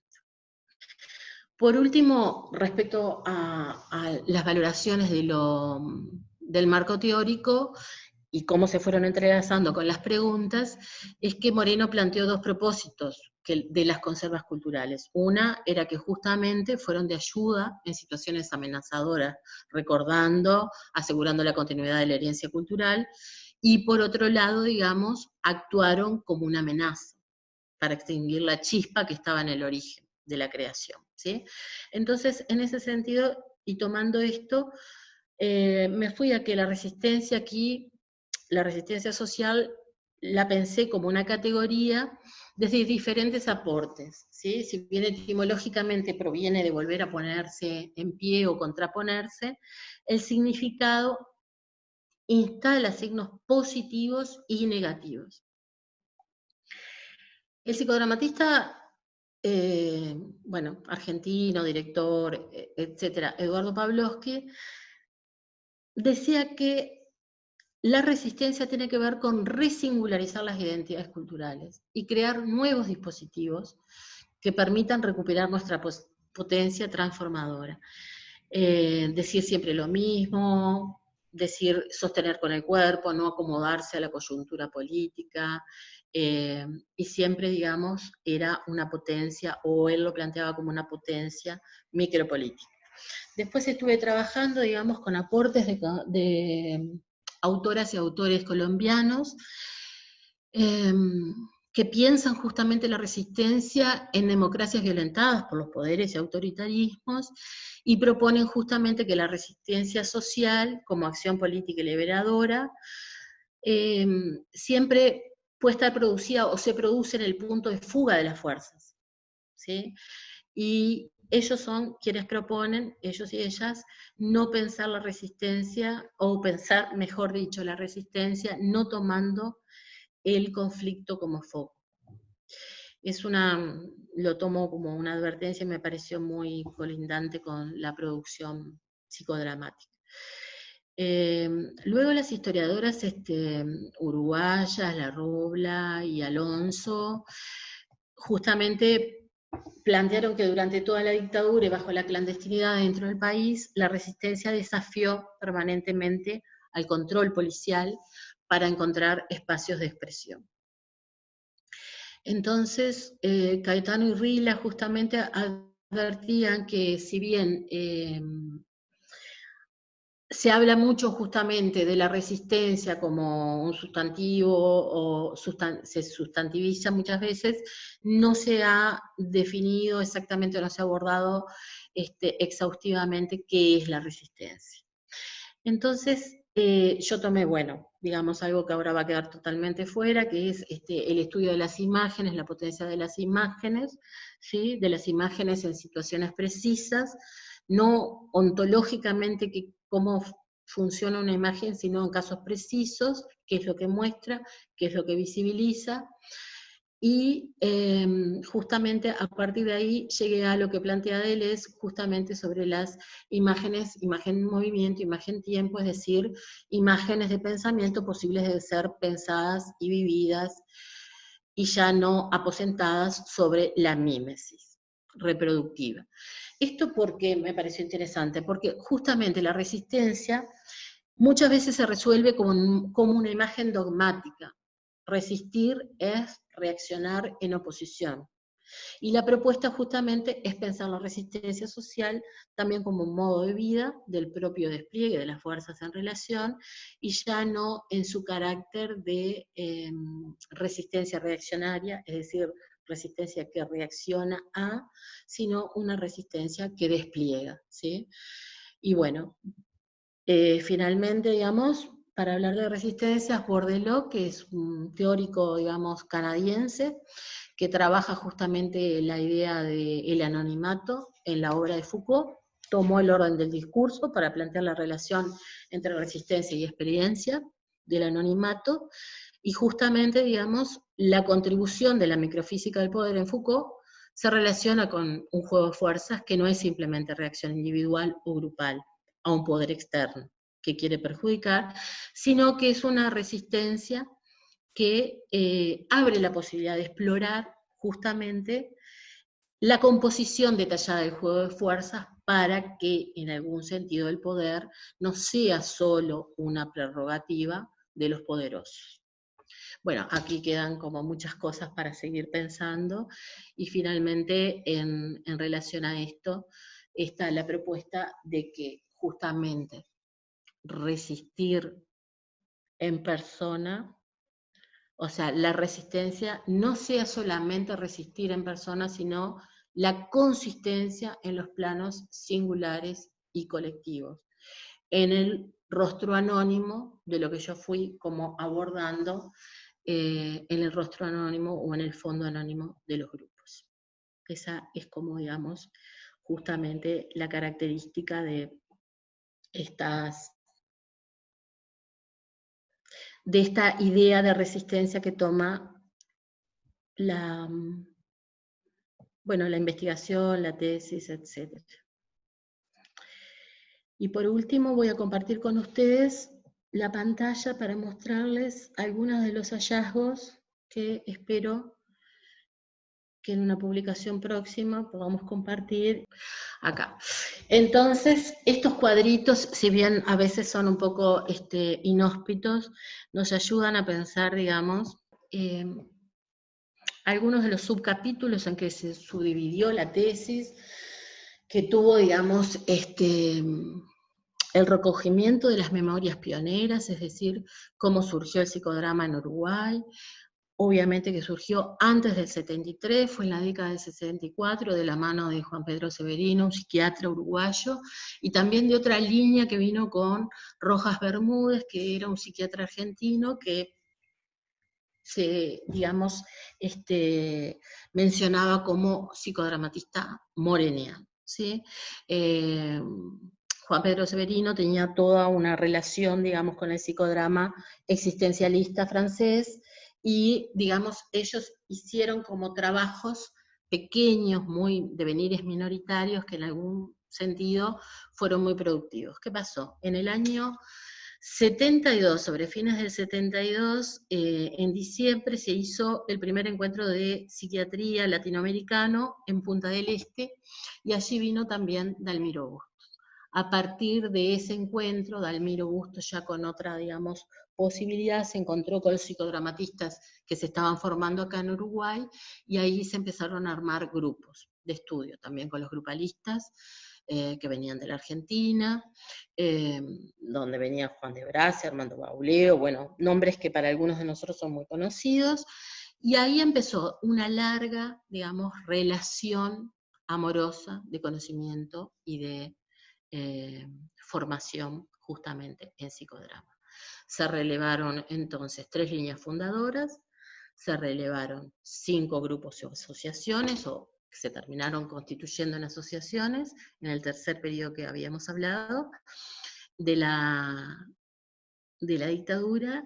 Speaker 1: Por último, respecto a las valoraciones del marco teórico y cómo se fueron entrelazando con las preguntas, es que Moreno planteó dos propósitos de las conservas culturales. Una era que justamente fueron de ayuda en situaciones amenazadoras, recordando, asegurando la continuidad de la herencia cultural, y por otro lado, digamos, actuaron como una amenaza para extinguir la chispa que estaba en el origen de la creación, ¿sí? Entonces, en ese sentido, y tomando esto, me fui a que la resistencia aquí, la resistencia social, la pensé como una categoría desde diferentes aportes, ¿sí? Si bien etimológicamente proviene de volver a ponerse en pie o contraponerse, el significado instala signos positivos y negativos. El psicodramatista, bueno, argentino, director, etcétera, Eduardo Pavlovsky, decía que la resistencia tiene que ver con resingularizar las identidades culturales y crear nuevos dispositivos que permitan recuperar nuestra potencia transformadora. Decir siempre lo mismo, decir sostener con el cuerpo, no acomodarse a la coyuntura política, y siempre, digamos, era una potencia, o él lo planteaba como una potencia micropolítica. Después estuve trabajando, digamos, con aportes de autoras y autores colombianos, que piensan justamente la resistencia en democracias violentadas por los poderes y autoritarismos, y proponen justamente que la resistencia social, como acción política y liberadora, siempre puede estar producida o se produce en el punto de fuga de las fuerzas, ¿sí? Y ellos son quienes proponen, ellos y ellas, no pensar la resistencia, o pensar, mejor dicho, la resistencia no tomando el conflicto como foco. Lo tomo como una advertencia y me pareció muy colindante con la producción psicodramática. Luego las historiadoras uruguayas, La Robla y Alonso, justamente plantearon que durante toda la dictadura y bajo la clandestinidad dentro del país, la resistencia desafió permanentemente al control policial para encontrar espacios de expresión. Entonces, Caetano y Rila justamente advertían que si bien se habla mucho justamente de la resistencia como un sustantivo, o se sustantiviza muchas veces, no se ha definido exactamente, no se ha abordado exhaustivamente qué es la resistencia. Entonces, yo tomé, bueno, digamos algo que ahora va a quedar totalmente fuera, que es el estudio de las imágenes, la potencia de las imágenes, ¿sí? De las imágenes en situaciones precisas, no ontológicamente cómo funciona una imagen, sino en casos precisos, qué es lo que muestra, qué es lo que visibiliza, y justamente a partir de ahí llegué a lo que plantea él, es justamente sobre las imágenes, imagen-movimiento, imagen-tiempo, es decir, imágenes de pensamiento posibles de ser pensadas y vividas, y ya no aposentadas sobre la mímesis reproductiva. Esto porque me pareció interesante, porque justamente la resistencia muchas veces se resuelve como una imagen dogmática. Resistir es reaccionar en oposición. Y la propuesta justamente es pensar la resistencia social también como un modo de vida del propio despliegue de las fuerzas en relación, y ya no en su carácter de resistencia reaccionaria, es decir, resistencia que reacciona a, sino una resistencia que despliega, ¿sí? Y bueno, finalmente, digamos, para hablar de resistencias, Bourdieu, que es un teórico, digamos, canadiense, que trabaja justamente la idea del anonimato en la obra de Foucault, tomó el orden del discurso para plantear la relación entre resistencia y experiencia del anonimato, y justamente, digamos, la contribución de la microfísica del poder en Foucault se relaciona con un juego de fuerzas que no es simplemente reacción individual o grupal a un poder externo que quiere perjudicar, sino que es una resistencia que abre la posibilidad de explorar justamente la composición detallada del juego de fuerzas para que en algún sentido el poder no sea solo una prerrogativa de los poderosos. Bueno, aquí quedan como muchas cosas para seguir pensando, y finalmente en relación a esto está la propuesta de que justamente resistir en persona, o sea, la resistencia no sea solamente resistir en persona, sino la consistencia en los planos singulares y colectivos, en el rostro anónimo de lo que yo fui como abordando en el rostro anónimo o en el fondo anónimo de los grupos. Esa es como, digamos, justamente la característica de esta idea de resistencia que toma la, bueno, la investigación, la tesis, etc. Y por último voy a compartir con ustedes la pantalla para mostrarles algunos de los hallazgos que espero que en una publicación próxima podamos compartir acá. Entonces, estos cuadritos, si bien a veces son un poco inhóspitos, nos ayudan a pensar, digamos, algunos de los subcapítulos en que se subdividió la tesis, que tuvo, digamos, el recogimiento de las memorias pioneras, es decir, cómo surgió el psicodrama en Uruguay. Obviamente que surgió antes del 73, fue en la década del 64, de la mano de Juan Pedro Severino, un psiquiatra uruguayo, y también de otra línea que vino con Rojas Bermúdez, que era un psiquiatra argentino que se, digamos, mencionaba como psicodramatista moreniano, ¿sí? Juan Pedro Severino tenía toda una relación, digamos, con el psicodrama existencialista francés, y, digamos, ellos hicieron como trabajos pequeños, muy devenires minoritarios, que en algún sentido fueron muy productivos. ¿Qué pasó? En el año 72, sobre fines del 72, en diciembre se hizo el primer encuentro de psiquiatría latinoamericano en Punta del Este, y allí vino también Dalmiro Bustos. A partir de ese encuentro, Dalmiro Bustos ya con otra, digamos, posibilidad, se encontró con los psicodramatistas que se estaban formando acá en Uruguay, y ahí se empezaron a armar grupos de estudio, también con los grupalistas, que venían de la Argentina, donde venía Juan de Brase, Armando Bauleo, bueno, nombres que para algunos de nosotros son muy conocidos, y ahí empezó una larga, digamos, relación amorosa de conocimiento y de formación justamente en psicodrama. Se relevaron entonces 3 líneas fundadoras, se relevaron 5 grupos o asociaciones, o que se terminaron constituyendo en asociaciones, en el tercer periodo que habíamos hablado, de la dictadura,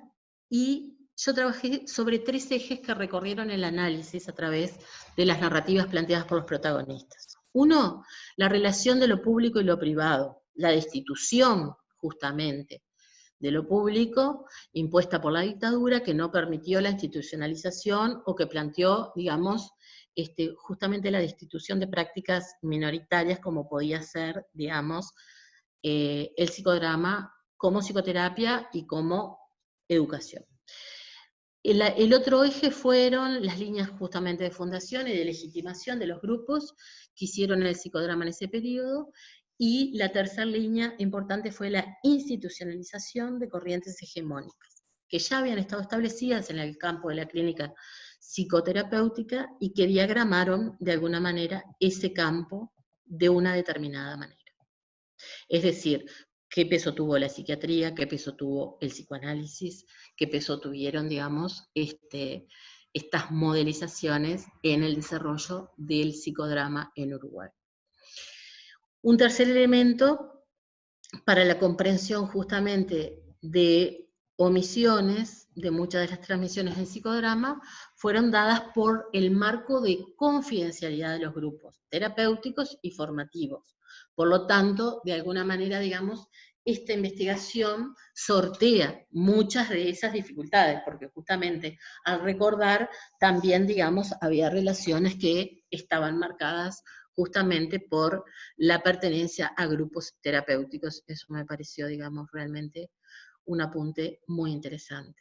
Speaker 1: y yo trabajé sobre 3 ejes que recorrieron el análisis a través de las narrativas planteadas por los protagonistas. Uno, la relación de lo público y lo privado, la destitución justamente de lo público impuesta por la dictadura, que no permitió la institucionalización o que planteó, digamos, justamente la destitución de prácticas minoritarias como podía ser, digamos, el psicodrama como psicoterapia y como educación. El otro eje fueron las líneas justamente de fundación y de legitimación de los grupos que hicieron el psicodrama en ese periodo, y la tercera línea importante fue la institucionalización de corrientes hegemónicas, que ya habían estado establecidas en el campo de la clínica psicoterapéutica y que diagramaron de alguna manera ese campo de una determinada manera. Es decir, qué peso tuvo la psiquiatría, qué peso tuvo el psicoanálisis, qué peso tuvieron, digamos, estas modelizaciones en el desarrollo del psicodrama en Uruguay. Un tercer elemento para la comprensión justamente de omisiones de muchas de las transmisiones en psicodrama fueron dadas por el marco de confidencialidad de los grupos terapéuticos y formativos. Por lo tanto, de alguna manera, digamos, esta investigación sortea muchas de esas dificultades, porque justamente al recordar también, digamos, había relaciones que estaban marcadas justamente por la pertenencia a grupos terapéuticos. Eso me pareció, digamos, realmente un apunte muy interesante.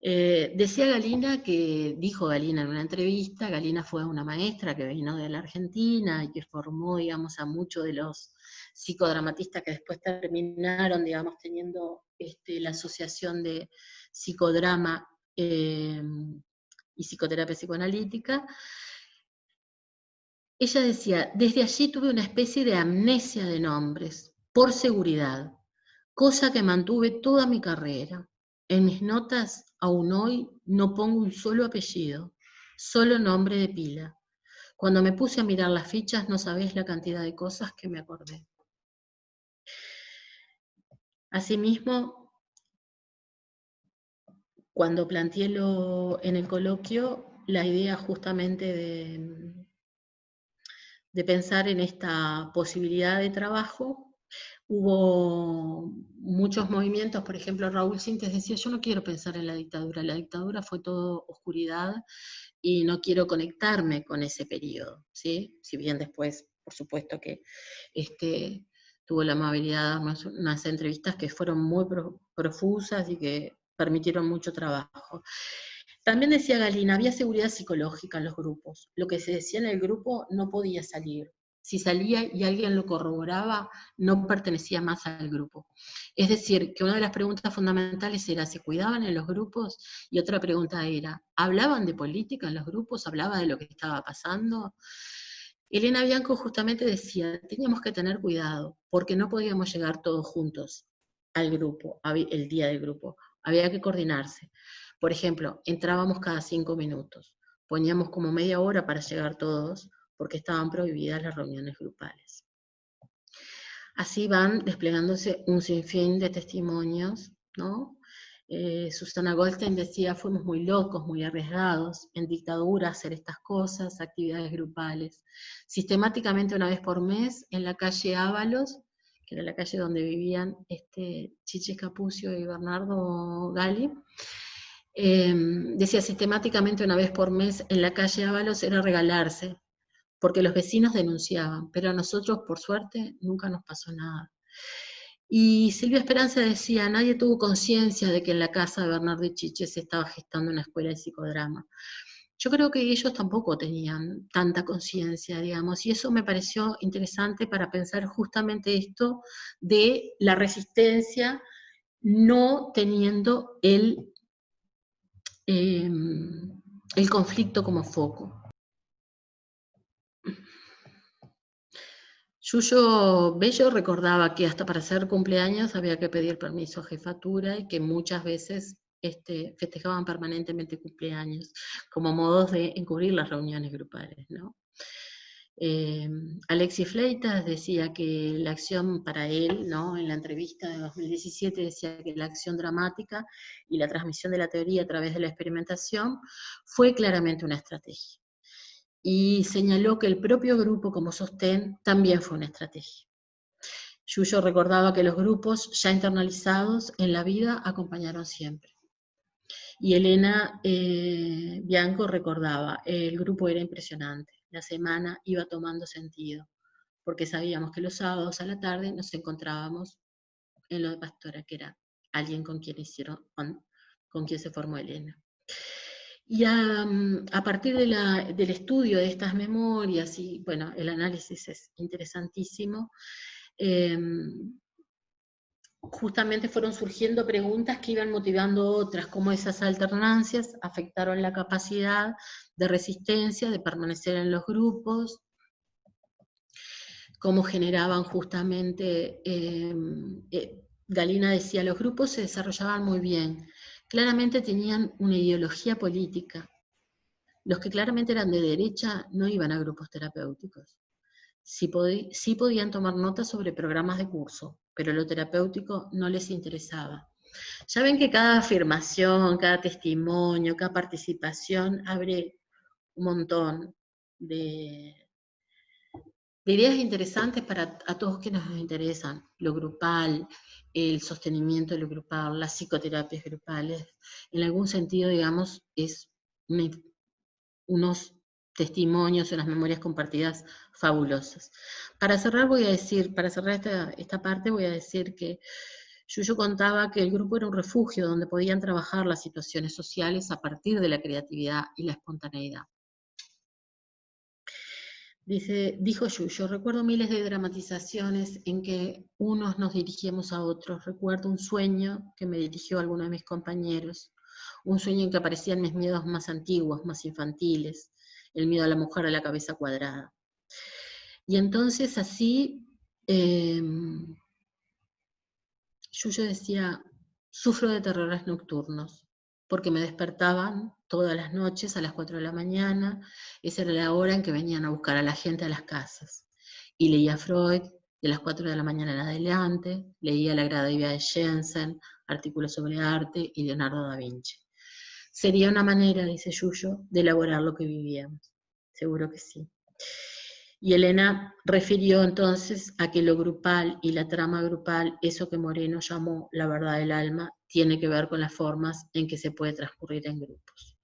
Speaker 1: Decía Galina dijo Galina en una entrevista, Galina fue una maestra que vino de la Argentina y que formó, digamos, a muchos de los psicodramatistas que después terminaron, digamos, teniendo la asociación de psicodrama y psicoterapia psicoanalítica. Ella decía, desde allí tuve una especie de amnesia de nombres, por seguridad, cosa que mantuve toda mi carrera. En mis notas, aún hoy, no pongo un solo apellido, solo nombre de pila. Cuando me puse a mirar las fichas, no sabés la cantidad de cosas que me acordé. Asimismo, cuando planteé en el coloquio la idea justamente de pensar en esta posibilidad de trabajo, hubo muchos movimientos. Por ejemplo, Raúl Sintes decía, yo no quiero pensar en la dictadura fue todo oscuridad y no quiero conectarme con ese periodo, ¿sí? Si bien después, por supuesto que tuvo la amabilidad de dar unas entrevistas que fueron muy profusas y que permitieron mucho trabajo. También decía Galina, había seguridad psicológica en los grupos. Lo que se decía en el grupo no podía salir. Si salía y alguien lo corroboraba, no pertenecía más al grupo. Es decir, que una de las preguntas fundamentales era, ¿se cuidaban en los grupos? Y otra pregunta era, ¿hablaban de política en los grupos? ¿Hablaba de lo que estaba pasando? Elena Bianco justamente decía, teníamos que tener cuidado, porque no podíamos llegar todos juntos al grupo, el día del grupo. Había que coordinarse. Por ejemplo, entrábamos cada 5 minutos, poníamos como media hora para llegar todos, porque estaban prohibidas las reuniones grupales. Así van desplegándose un sinfín de testimonios, ¿no? Susana Goldstein decía, fuimos muy locos, muy arriesgados, en dictadura hacer estas cosas, actividades grupales. Sistemáticamente una vez por mes, en la calle Ábalos, que era la calle donde vivían Chiche Capucio y Bernardo Gali, decía sistemáticamente una vez por mes en la calle Ábalos era regalarse, porque los vecinos denunciaban, pero a nosotros, por suerte, nunca nos pasó nada. Y Silvia Esperanza decía, nadie tuvo conciencia de que en la casa de Bernardo y Chiche se estaba gestando una escuela de psicodrama. Yo creo que ellos tampoco tenían tanta conciencia, digamos, y eso me pareció interesante para pensar justamente esto de la resistencia no teniendo el conflicto como foco. Yuyo Bello recordaba que hasta para hacer cumpleaños había que pedir permiso a jefatura y que muchas veces festejaban permanentemente cumpleaños como modos de encubrir las reuniones grupales, ¿no? Alexis Fleitas decía que la acción para él, ¿no? En la entrevista de 2017 decía que la acción dramática y la transmisión de la teoría a través de la experimentación fue claramente una estrategia. Y señaló que el propio grupo como sostén también fue una estrategia. Yuyo recordaba que los grupos ya internalizados en la vida acompañaron siempre. Y Elena Bianco recordaba, el grupo era impresionante, la semana iba tomando sentido, porque sabíamos que los sábados a la tarde nos encontrábamos en lo de Pastora, que era alguien con quien se formó Elena. Y a partir del estudio de estas memorias, y bueno, el análisis es interesantísimo, justamente fueron surgiendo preguntas que iban motivando otras, cómo esas alternancias afectaron la capacidad de resistencia, de permanecer en los grupos, cómo generaban justamente, Galina decía, los grupos se desarrollaban muy bien, claramente tenían una ideología política. Los que claramente eran de derecha no iban a grupos terapéuticos. Sí podían tomar notas sobre programas de curso, pero lo terapéutico no les interesaba. Ya ven que cada afirmación, cada testimonio, cada participación abre un montón de ideas interesantes para a todos que nos interesan. Lo grupal, el sostenimiento de lo grupal, las psicoterapias grupales. En algún sentido, digamos, es unos testimonios, unas memorias compartidas fabulosas. Para cerrar esta parte voy a decir que Yuyo contaba que el grupo era un refugio donde podían trabajar las situaciones sociales a partir de la creatividad y la espontaneidad. Dijo Yuyo, recuerdo miles de dramatizaciones en que unos nos dirigíamos a otros. Recuerdo un sueño que me dirigió a alguno de mis compañeros, un sueño en que aparecían mis miedos más antiguos, más infantiles, el miedo a la mujer a la cabeza cuadrada. Y entonces así, Yuyo decía, sufro de terrores nocturnos, porque me despertaban todas las noches a las 4 de la mañana, esa era la hora en que venían a buscar a la gente a las casas. Y leía Freud de las 4 de la mañana en adelante, leía La Grada Vida de Jensen, artículos sobre arte y Leonardo da Vinci. Sería una manera, dice Yuyo, de elaborar lo que vivíamos. Seguro que sí. Y Elena refirió entonces a que lo grupal y la trama grupal, eso que Moreno llamó la verdad del alma, tiene que ver con las formas en que se puede transcurrir en grupos.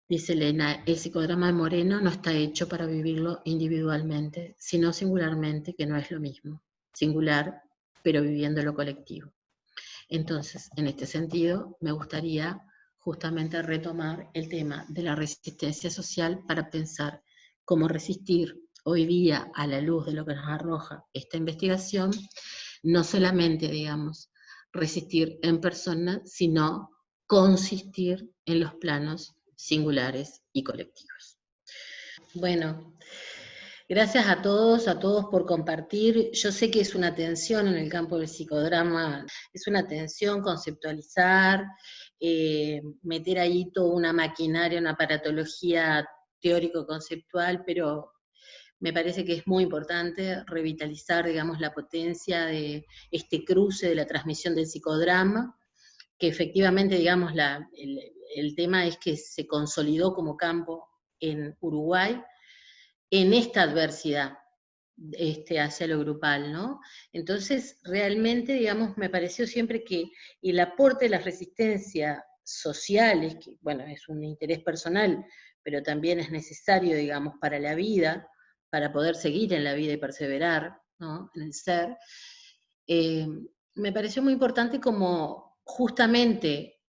Speaker 1: Dice Elena, el psicodrama de Moreno no está hecho para vivirlo individualmente, sino singularmente, que no es lo mismo. Singular, pero viviendo lo colectivo. Entonces, en este sentido, me gustaría justamente retomar el tema de la resistencia social para pensar cómo resistir hoy día a la luz de lo que nos arroja esta investigación, no solamente, digamos, resistir en persona, sino consistir en los planos singulares y colectivos. Bueno, gracias a todos por compartir. Yo sé que es una tensión en el campo del psicodrama, es una tensión conceptualizar, meter ahí toda una maquinaria, una aparatología teórico-conceptual, pero me parece que es muy importante revitalizar, digamos, la potencia de este cruce de la transmisión del psicodrama, que efectivamente, digamos, el tema es que se consolidó como campo en Uruguay, en esta adversidad hacia lo grupal, ¿no? Entonces, realmente, digamos, me pareció siempre que el aporte de las resistencias sociales, que, bueno, es un interés personal, pero también es necesario, digamos, para la vida, para poder seguir en la vida y perseverar, ¿no?, en el ser, me pareció muy importante como justamente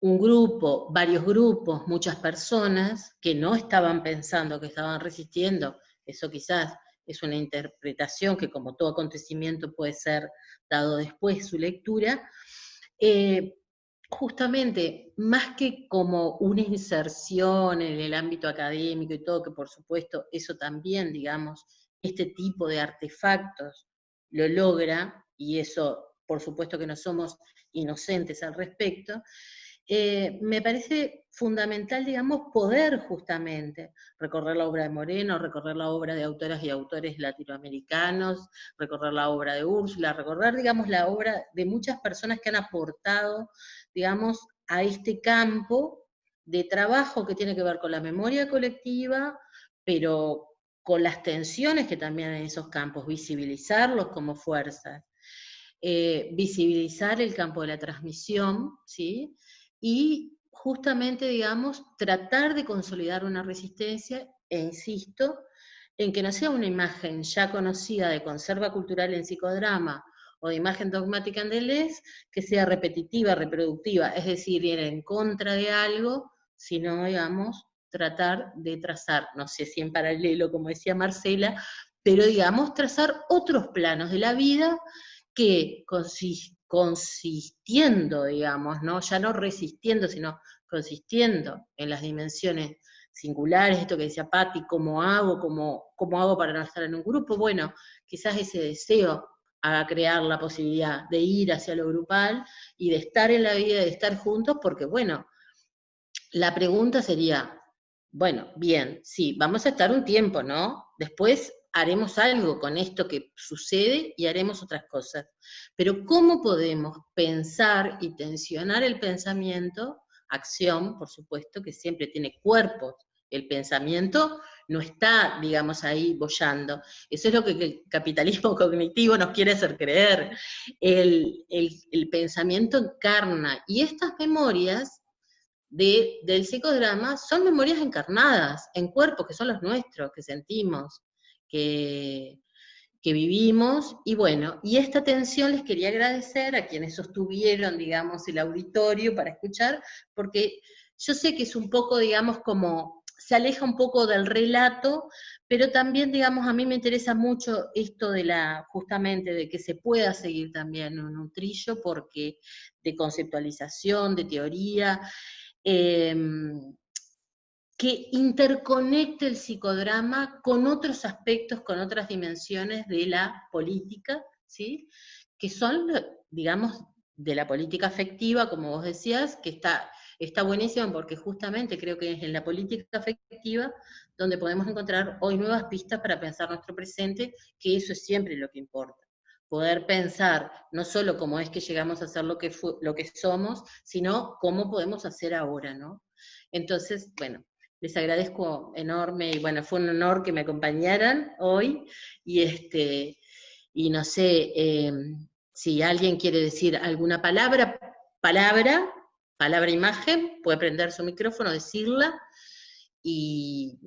Speaker 1: un grupo, varios grupos, muchas personas que no estaban pensando, que estaban resistiendo, eso quizás es una interpretación que como todo acontecimiento puede ser dado después su lectura, justamente más que como una inserción en el ámbito académico y todo, que por supuesto eso también, digamos, este tipo de artefactos lo logra, y eso por supuesto que no somos inocentes al respecto, me parece fundamental, digamos, poder justamente recorrer la obra de Moreno, recorrer la obra de autoras y autores latinoamericanos, recorrer la obra de Úrsula, recorrer, digamos, la obra de muchas personas que han aportado, digamos, a este campo de trabajo que tiene que ver con la memoria colectiva, pero con las tensiones que también hay en esos campos, visibilizarlos como fuerzas, visibilizar el campo de la transmisión, ¿sí? Y justamente, digamos, tratar de consolidar una resistencia, e insisto, en que no sea una imagen ya conocida de conserva cultural en psicodrama o de imagen dogmática en Deleuze, que sea repetitiva, reproductiva, es decir, ir en contra de algo, sino, digamos, tratar de trazar, no sé si en paralelo, como decía Marcela, pero, digamos, trazar otros planos de la vida que consistiendo, digamos, ¿no? Ya no resistiendo, sino consistiendo en las dimensiones singulares, esto que decía Patti, ¿cómo hago para no estar en un grupo? Bueno, quizás ese deseo haga crear la posibilidad de ir hacia lo grupal y de estar en la vida, de estar juntos, porque bueno, la pregunta sería, bueno, bien, sí, vamos a estar un tiempo, ¿no? Después haremos algo con esto que sucede y haremos otras cosas. Pero ¿cómo podemos pensar y tensionar el pensamiento? Acción, por supuesto, que siempre tiene cuerpos. El pensamiento no está, digamos, ahí boyando. Eso es lo que el capitalismo cognitivo nos quiere hacer creer. El pensamiento encarna. Y estas memorias del psicodrama son memorias encarnadas en cuerpos que son los nuestros, que sentimos, que, que vivimos, y bueno, y esta atención les quería agradecer a quienes sostuvieron, digamos, el auditorio para escuchar, porque yo sé que es un poco, digamos, como se aleja un poco del relato, pero también, digamos, a mí me interesa mucho esto de justamente, de que se pueda seguir también en un trillo, porque de conceptualización, de teoría, que interconecte el psicodrama con otros aspectos, con otras dimensiones de la política, ¿sí? Que son, digamos, de la política afectiva, como vos decías, que está buenísimo porque justamente creo que es en la política afectiva donde podemos encontrar hoy nuevas pistas para pensar nuestro presente, que eso es siempre lo que importa. Poder pensar no solo cómo es que llegamos a ser lo que somos, sino cómo podemos hacer ahora, ¿no? Entonces, bueno, les agradezco enorme, y bueno, fue un honor que me acompañaran hoy, y no sé, si alguien quiere decir alguna palabra, imagen, puede prender su micrófono, decirla, y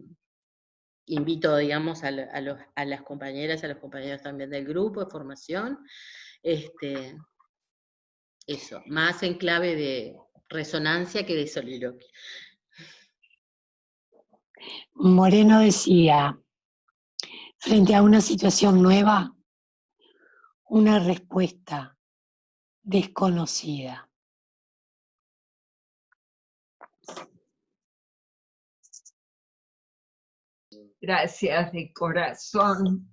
Speaker 1: invito, digamos, a las compañeras, a los compañeros también del grupo de formación, eso, más en clave de resonancia que de soliloquio.
Speaker 2: Moreno decía, frente a una situación nueva, una respuesta desconocida.
Speaker 3: Gracias de corazón.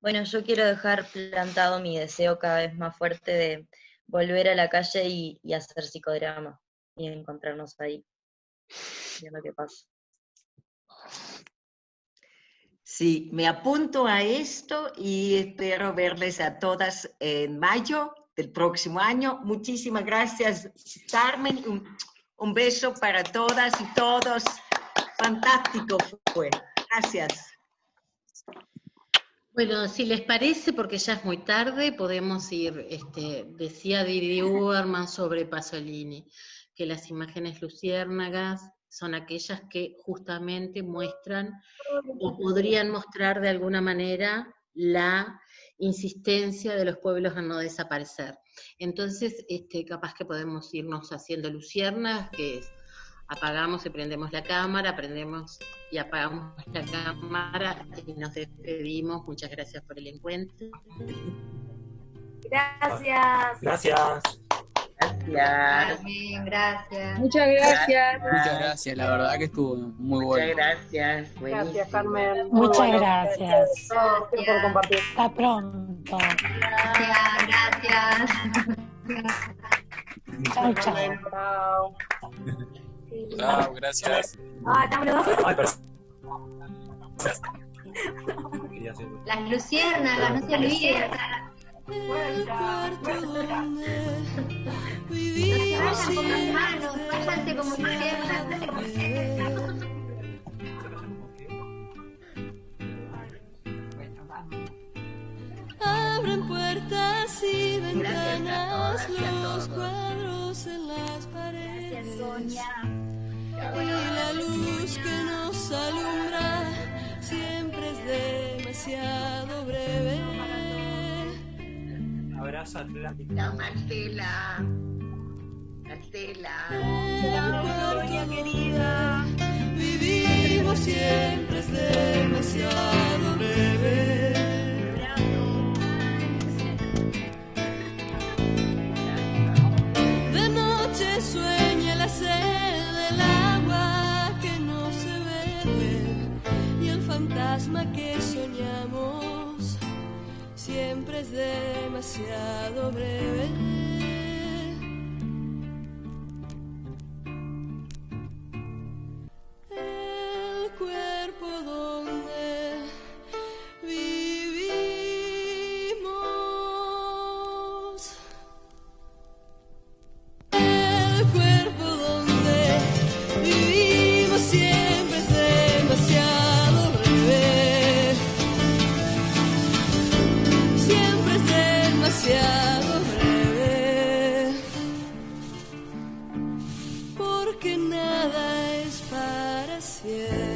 Speaker 4: Bueno, yo quiero dejar plantado mi deseo cada vez más fuerte de volver a la calle y hacer psicodrama y encontrarnos ahí, viendo qué pasa.
Speaker 3: Sí, me apunto a esto y espero verles a todas en mayo del próximo año. Muchísimas gracias, Carmen. Un beso para todas y todos. Fantástico fue. Gracias.
Speaker 1: Bueno, si les parece, porque ya es muy tarde, podemos ir, decía Didi Uberman sobre Pasolini, que las imágenes luciérnagas son aquellas que justamente muestran, o podrían mostrar de alguna manera, la insistencia de los pueblos en no desaparecer. Entonces, capaz que podemos irnos haciendo luciernas, que es apagamos y prendemos la cámara, prendemos y apagamos la cámara y nos despedimos. Muchas gracias por el encuentro.
Speaker 5: Gracias.
Speaker 6: Gracias.
Speaker 3: Gracias.
Speaker 5: Amén, gracias.
Speaker 6: Muchas gracias.
Speaker 7: Muchas gracias, la verdad que estuvo muy bueno.
Speaker 3: Muchas gracias.
Speaker 6: Gracias, Carmen. Muy
Speaker 2: Muchas
Speaker 6: bueno.
Speaker 2: gracias.
Speaker 6: Gracias por compartir.
Speaker 2: Hasta pronto.
Speaker 5: Gracias.
Speaker 2: Chao, chao.
Speaker 6: Chao.
Speaker 7: Chao, gracias.
Speaker 5: Las luciérnagas, no se olviden. No se vayan con las manos, váyanse como luciérnagas.
Speaker 8: Abren puertas y ventanas, los cuadros en las paredes. Y la luz que nos alumbra siempre es demasiado breve.
Speaker 9: Abrazo Atlántico.
Speaker 3: La Marcela.
Speaker 8: Querida, vivimos siempre es demasiado breve. De noche sueña la sed del agua que no se bebe y el fantasma que soñamos siempre es demasiado breve. El cuerpo donde vivimos. El cuerpo donde vivimos siempre es demasiado breve. Siempre es demasiado breve. Porque nada es para siempre.